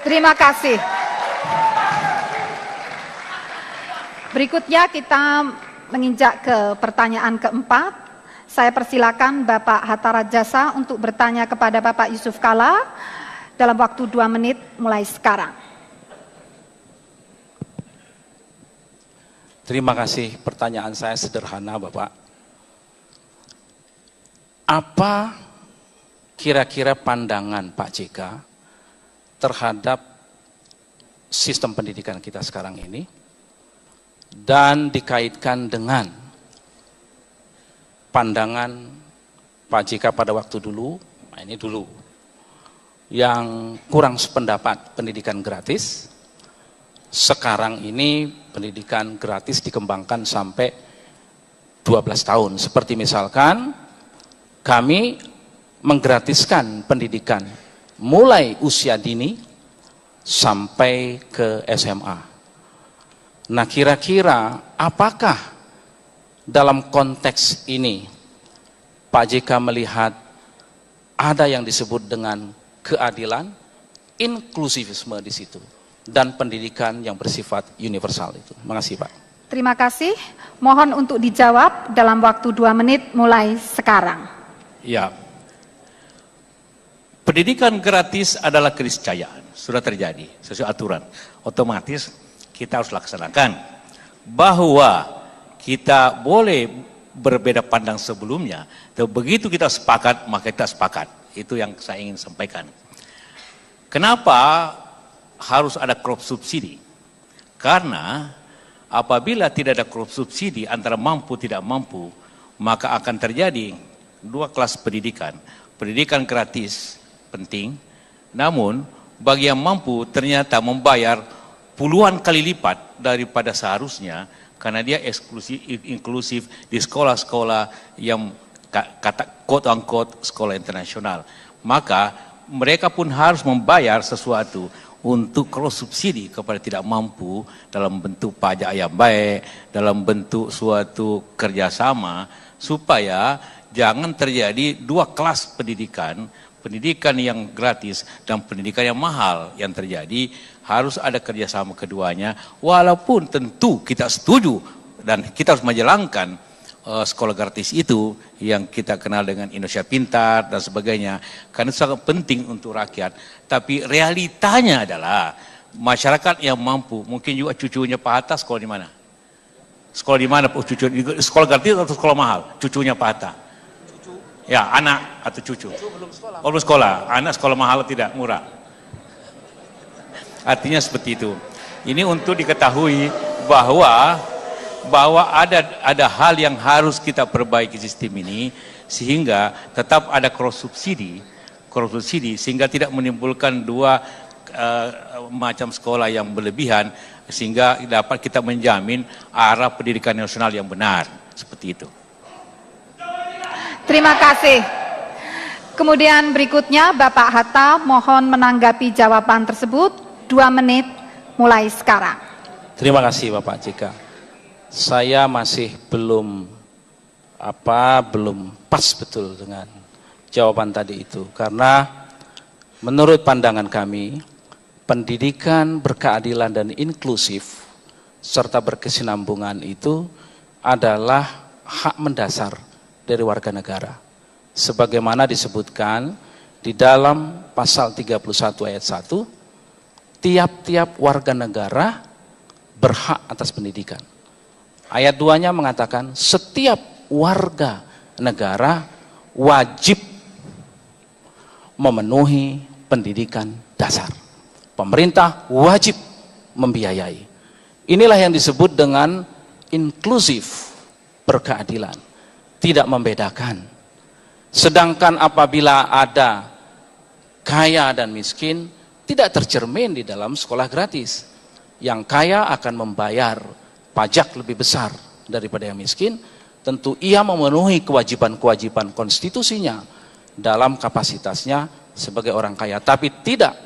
Terima kasih. Berikutnya kita menginjak ke pertanyaan keempat. Saya persilakan Bapak Hatta Rajasa untuk bertanya kepada Bapak Yusuf Kalla dalam waktu 2 menit mulai sekarang. Terima kasih. Pertanyaan saya sederhana, Bapak. Apa kira-kira pandangan Pak JK terhadap sistem pendidikan kita sekarang ini dan dikaitkan dengan pandangan Pak JK pada waktu dulu, nah ini dulu, yang kurang sependapat pendidikan gratis. Sekarang ini pendidikan gratis dikembangkan sampai 12 tahun. Seperti misalkan kami menggratiskan pendidikan mulai usia dini sampai ke SMA. Nah, kira-kira apakah dalam konteks ini Pak JK melihat ada yang disebut dengan keadilan, inklusivisme di situ, dan pendidikan yang bersifat universal itu. Terima kasih, Pak. Terima kasih. Mohon untuk dijawab dalam waktu 2 menit mulai sekarang. Ya, pendidikan gratis adalah keniscayaan, sudah terjadi sesuai aturan. Otomatis kita harus laksanakan bahwa kita boleh berbeda pandang sebelumnya, tapi begitu kita sepakat maka kita sepakat. Itu yang saya ingin sampaikan. Kenapa harus ada crop subsidi? Karena apabila tidak ada crop subsidi antara mampu tidak mampu, maka akan terjadi 2 kelas pendidikan. Pendidikan gratis penting, namun bagi yang mampu ternyata membayar puluhan kali lipat daripada seharusnya karena dia inklusif di sekolah-sekolah yang kata quote unquote sekolah internasional. Maka mereka pun harus membayar sesuatu untuk cross subsidi kepada tidak mampu dalam bentuk pajak yang baik, dalam bentuk suatu kerjasama, supaya jangan terjadi dua kelas pendidikan, pendidikan yang gratis dan pendidikan yang mahal yang terjadi. Harus ada kerjasama keduanya, walaupun tentu kita setuju dan kita harus menjalankan sekolah gratis itu yang kita kenal dengan Indonesia Pintar dan sebagainya, karena sangat penting untuk rakyat. Tapi realitanya adalah masyarakat yang mampu, mungkin juga cucunya Pak Hatta sekolah di mana? Sekolah di mana cucu? Sekolah gratis atau sekolah mahal? Cucunya Pak Hatta? Ya, anak atau cucu? Belum sekolah. Oh, belum sekolah. Anak sekolah mahal tidak murah. Artinya seperti itu. Ini untuk diketahui bahwa ada hal yang harus kita perbaiki sistem ini, sehingga tetap ada cross subsidi sehingga tidak menimbulkan dua macam sekolah yang berlebihan, sehingga dapat kita menjamin arah pendidikan nasional yang benar, seperti itu. Terima kasih. Kemudian berikutnya Bapak Hatta mohon menanggapi jawaban tersebut. 2 menit mulai sekarang. Terima kasih Bapak JK. Saya masih belum pas betul dengan jawaban tadi itu, karena menurut pandangan kami pendidikan berkeadilan dan inklusif serta berkesinambungan itu adalah hak mendasar dari warga negara, sebagaimana disebutkan di dalam pasal 31 ayat 1, tiap-tiap warga negara berhak atas pendidikan. Ayat 2-nya mengatakan setiap warga negara wajib memenuhi pendidikan dasar. Pemerintah wajib membiayai. Inilah yang disebut dengan inklusif berkeadilan, tidak membedakan. Sedangkan apabila ada kaya dan miskin, tidak tercermin di dalam sekolah gratis. Yang kaya akan membayar pajak lebih besar daripada yang miskin. Tentu ia memenuhi kewajiban-kewajiban konstitusinya dalam kapasitasnya sebagai orang kaya, tapi tidak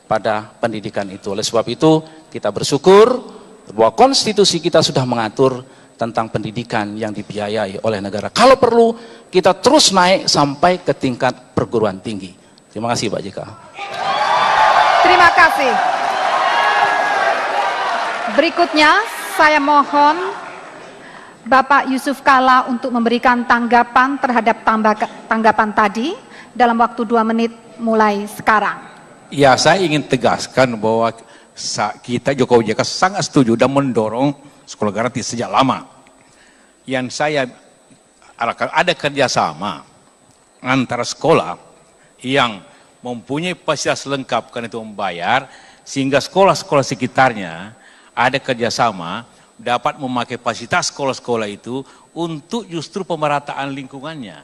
pada pendidikan itu. Oleh sebab itu kita bersyukur bahwa konstitusi kita sudah mengatur tentang pendidikan yang dibiayai oleh negara. Kalau perlu kita terus naik sampai ke tingkat perguruan tinggi. Terima kasih Pak JK. Terima kasih. Berikutnya saya mohon Bapak Yusuf Kalla untuk memberikan tanggapan terhadap tanggapan tadi dalam waktu 2 menit mulai sekarang. Ya, saya ingin tegaskan bahwa kita Jokowi JK sangat setuju dan mendorong sekolah gratis sejak lama. Yang saya arahkan ada kerjasama antara sekolah yang mempunyai fasilitas lengkap karena itu membayar, sehingga sekolah-sekolah sekitarnya ada kerjasama dapat memakai fasilitas sekolah-sekolah itu untuk justru pemerataan lingkungannya.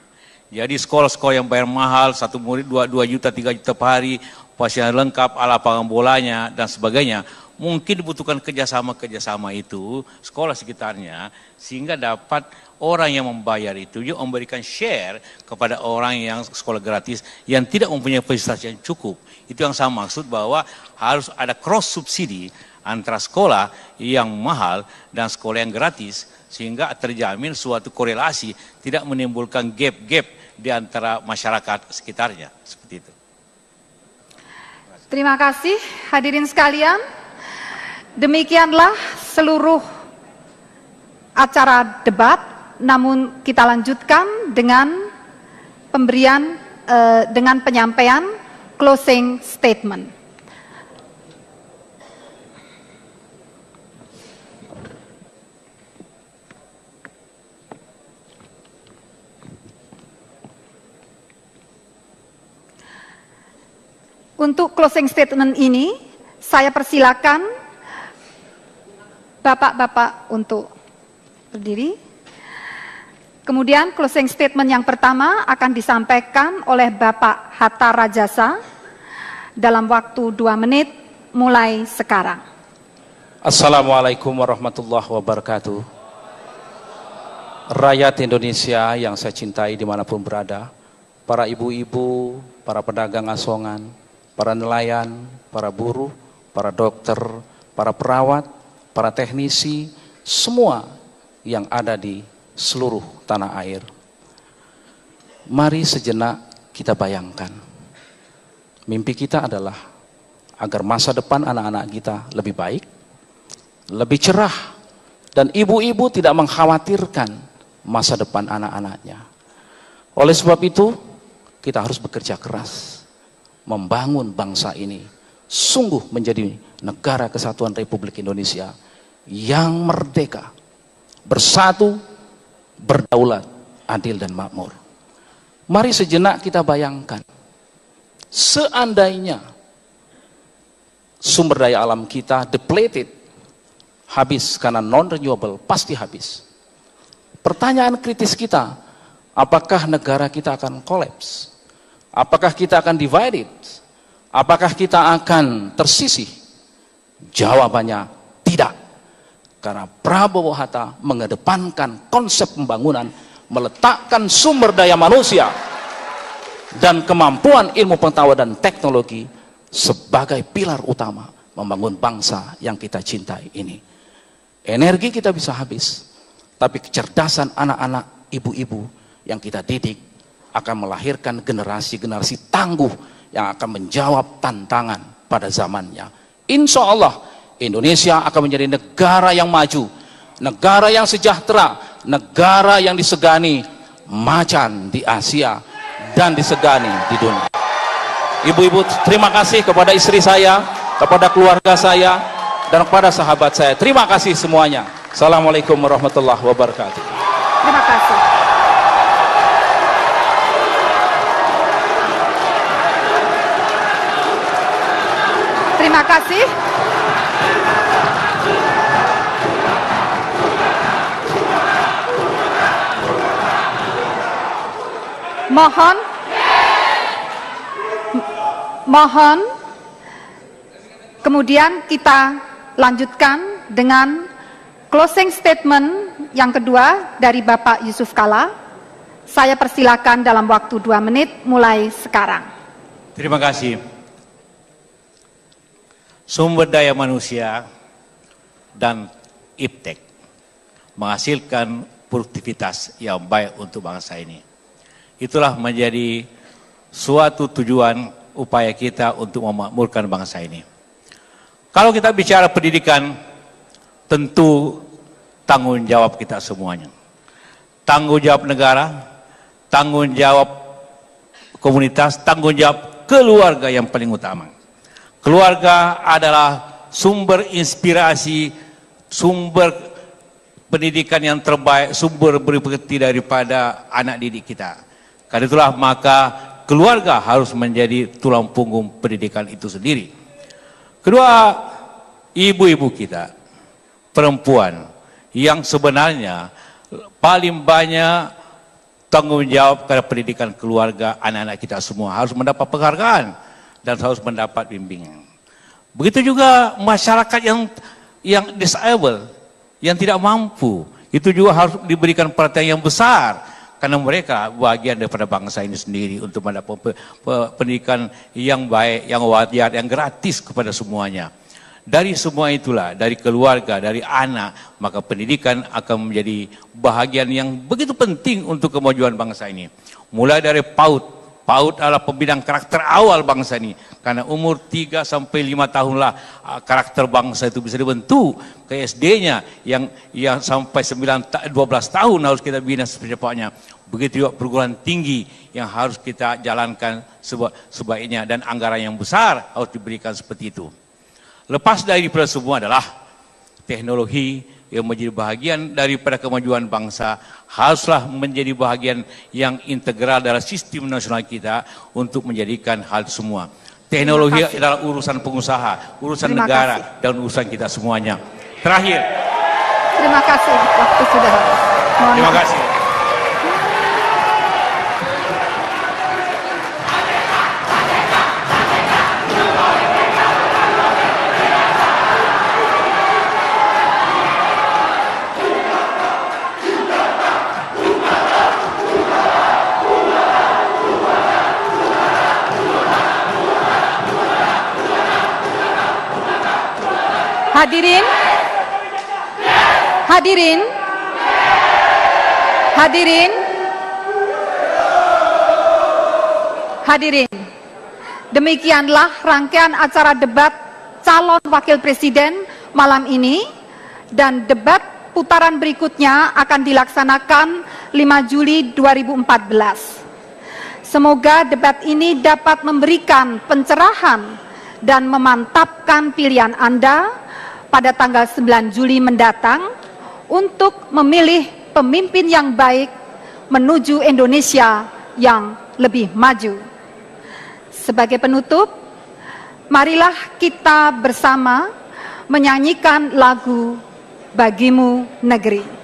Jadi sekolah-sekolah yang bayar mahal, satu murid 2 juta, 3 juta per hari, fasilitas lengkap, lapangan bolanya dan sebagainya, mungkin dibutuhkan kerjasama itu sekolah sekitarnya, sehingga dapat orang yang membayar itu juga memberikan share kepada orang yang sekolah gratis yang tidak mempunyai fasilitas yang cukup. Itu yang saya maksud, bahwa harus ada cross subsidi antara sekolah yang mahal dan sekolah yang gratis, sehingga terjamin suatu korelasi, tidak menimbulkan gap-gap di antara masyarakat sekitarnya. Seperti itu. Terima kasih hadirin sekalian. Demikianlah seluruh acara debat. Namun kita lanjutkan dengan pemberian dengan penyampaian closing statement. Untuk closing statement ini saya persilakan bapak-bapak untuk berdiri. Kemudian closing statement yang pertama akan disampaikan oleh Bapak Hatta Rajasa dalam waktu 2 menit mulai sekarang. Assalamualaikum warahmatullahi wabarakatuh. Rakyat Indonesia yang saya cintai dimanapun berada, para ibu-ibu, para pedagang asongan, para nelayan, para buruh, para dokter, para perawat, para teknisi, semua yang ada di seluruh tanah air. Mari sejenak kita bayangkan, mimpi kita adalah agar masa depan anak-anak kita lebih baik, lebih cerah, dan ibu-ibu tidak mengkhawatirkan masa depan anak-anaknya. Oleh sebab itu, kita harus bekerja keras, membangun bangsa ini, sungguh menjadi negara kesatuan Republik Indonesia yang merdeka, bersatu, berdaulat, adil dan makmur. Mari sejenak kita bayangkan, seandainya sumber daya alam kita depleted, habis karena non-renewable, pasti habis. Pertanyaan kritis kita, apakah negara kita akan kolaps? Apakah kita akan divided? Apakah kita akan tersisih? Jawabannya tidak. Karena Prabowo Hatta mengedepankan konsep pembangunan, meletakkan sumber daya manusia dan kemampuan ilmu pengetahuan dan teknologi sebagai pilar utama membangun bangsa yang kita cintai ini. Energi kita bisa habis, tapi kecerdasan anak-anak, ibu-ibu yang kita didik akan melahirkan generasi-generasi tangguh yang akan menjawab tantangan pada zamannya. Insya Allah Indonesia akan menjadi negara yang maju, negara yang sejahtera, negara yang disegani macan di Asia dan disegani di dunia. Ibu-ibu, terima kasih kepada istri saya, kepada keluarga saya, dan kepada sahabat saya. Terima kasih semuanya. Assalamualaikum warahmatullahi wabarakatuh. Terima kasih. Terima kasih. Mohon kemudian kita lanjutkan dengan closing statement yang kedua dari Bapak Yusuf Kalla. Saya persilakan dalam waktu 2 menit mulai sekarang. Terima kasih. Sumber daya manusia dan iptek menghasilkan produktivitas yang baik untuk bangsa ini. Itulah menjadi suatu tujuan upaya kita untuk memakmurkan bangsa ini. Kalau kita bicara pendidikan, tentu tanggung jawab kita semuanya. Tanggung jawab negara, tanggung jawab komunitas, tanggung jawab keluarga yang paling utama. Keluarga adalah sumber inspirasi, sumber pendidikan yang terbaik, sumber berpekerti daripada anak didik kita. Karena itulah maka keluarga harus menjadi tulang punggung pendidikan itu sendiri. Kedua, ibu-ibu kita, perempuan yang sebenarnya paling banyak tanggung jawab kepada pendidikan keluarga anak-anak kita semua harus mendapat penghargaan dan harus mendapat bimbingan. Begitu juga masyarakat yang disable, yang tidak mampu, itu juga harus diberikan perhatian yang besar. Karena mereka bagian daripada bangsa ini sendiri untuk mendapat pendidikan yang baik, yang wajar, yang gratis kepada semuanya. Dari semua itulah, dari keluarga, dari anak, maka pendidikan akan menjadi bahagian yang begitu penting untuk kemajuan bangsa ini. Mulai dari PAUD. PAUD adalah pembinaan karakter awal bangsa ini. Karena umur 3 sampai 5 tahunlah karakter bangsa itu bisa dibentuk. Ke SD-nya yang sampai 12 tahun harus kita bina secepatnya. Begitu juga perguruan tinggi yang harus kita jalankan sebaiknya dan anggaran yang besar harus diberikan seperti itu. Lepas dari semua adalah teknologi yang menjadi bahagian daripada kemajuan bangsa, haruslah menjadi bahagian yang integral dalam sistem nasional kita untuk menjadikan hal semua. Teknologi adalah urusan pengusaha, urusan negara, dan urusan kita semuanya. Terakhir. Terima kasih, waktu sudah habis. Terima kasih. Hadirin, hadirin, hadirin, hadirin. Demikianlah rangkaian acara debat calon wakil presiden malam ini, dan debat putaran berikutnya akan dilaksanakan 5 Juli 2014. Semoga debat ini dapat memberikan pencerahan dan memantapkan pilihan Anda pada tanggal 9 Juli mendatang untuk memilih pemimpin yang baik menuju Indonesia yang lebih maju. Sebagai penutup, marilah kita bersama menyanyikan lagu Bagimu Negeri.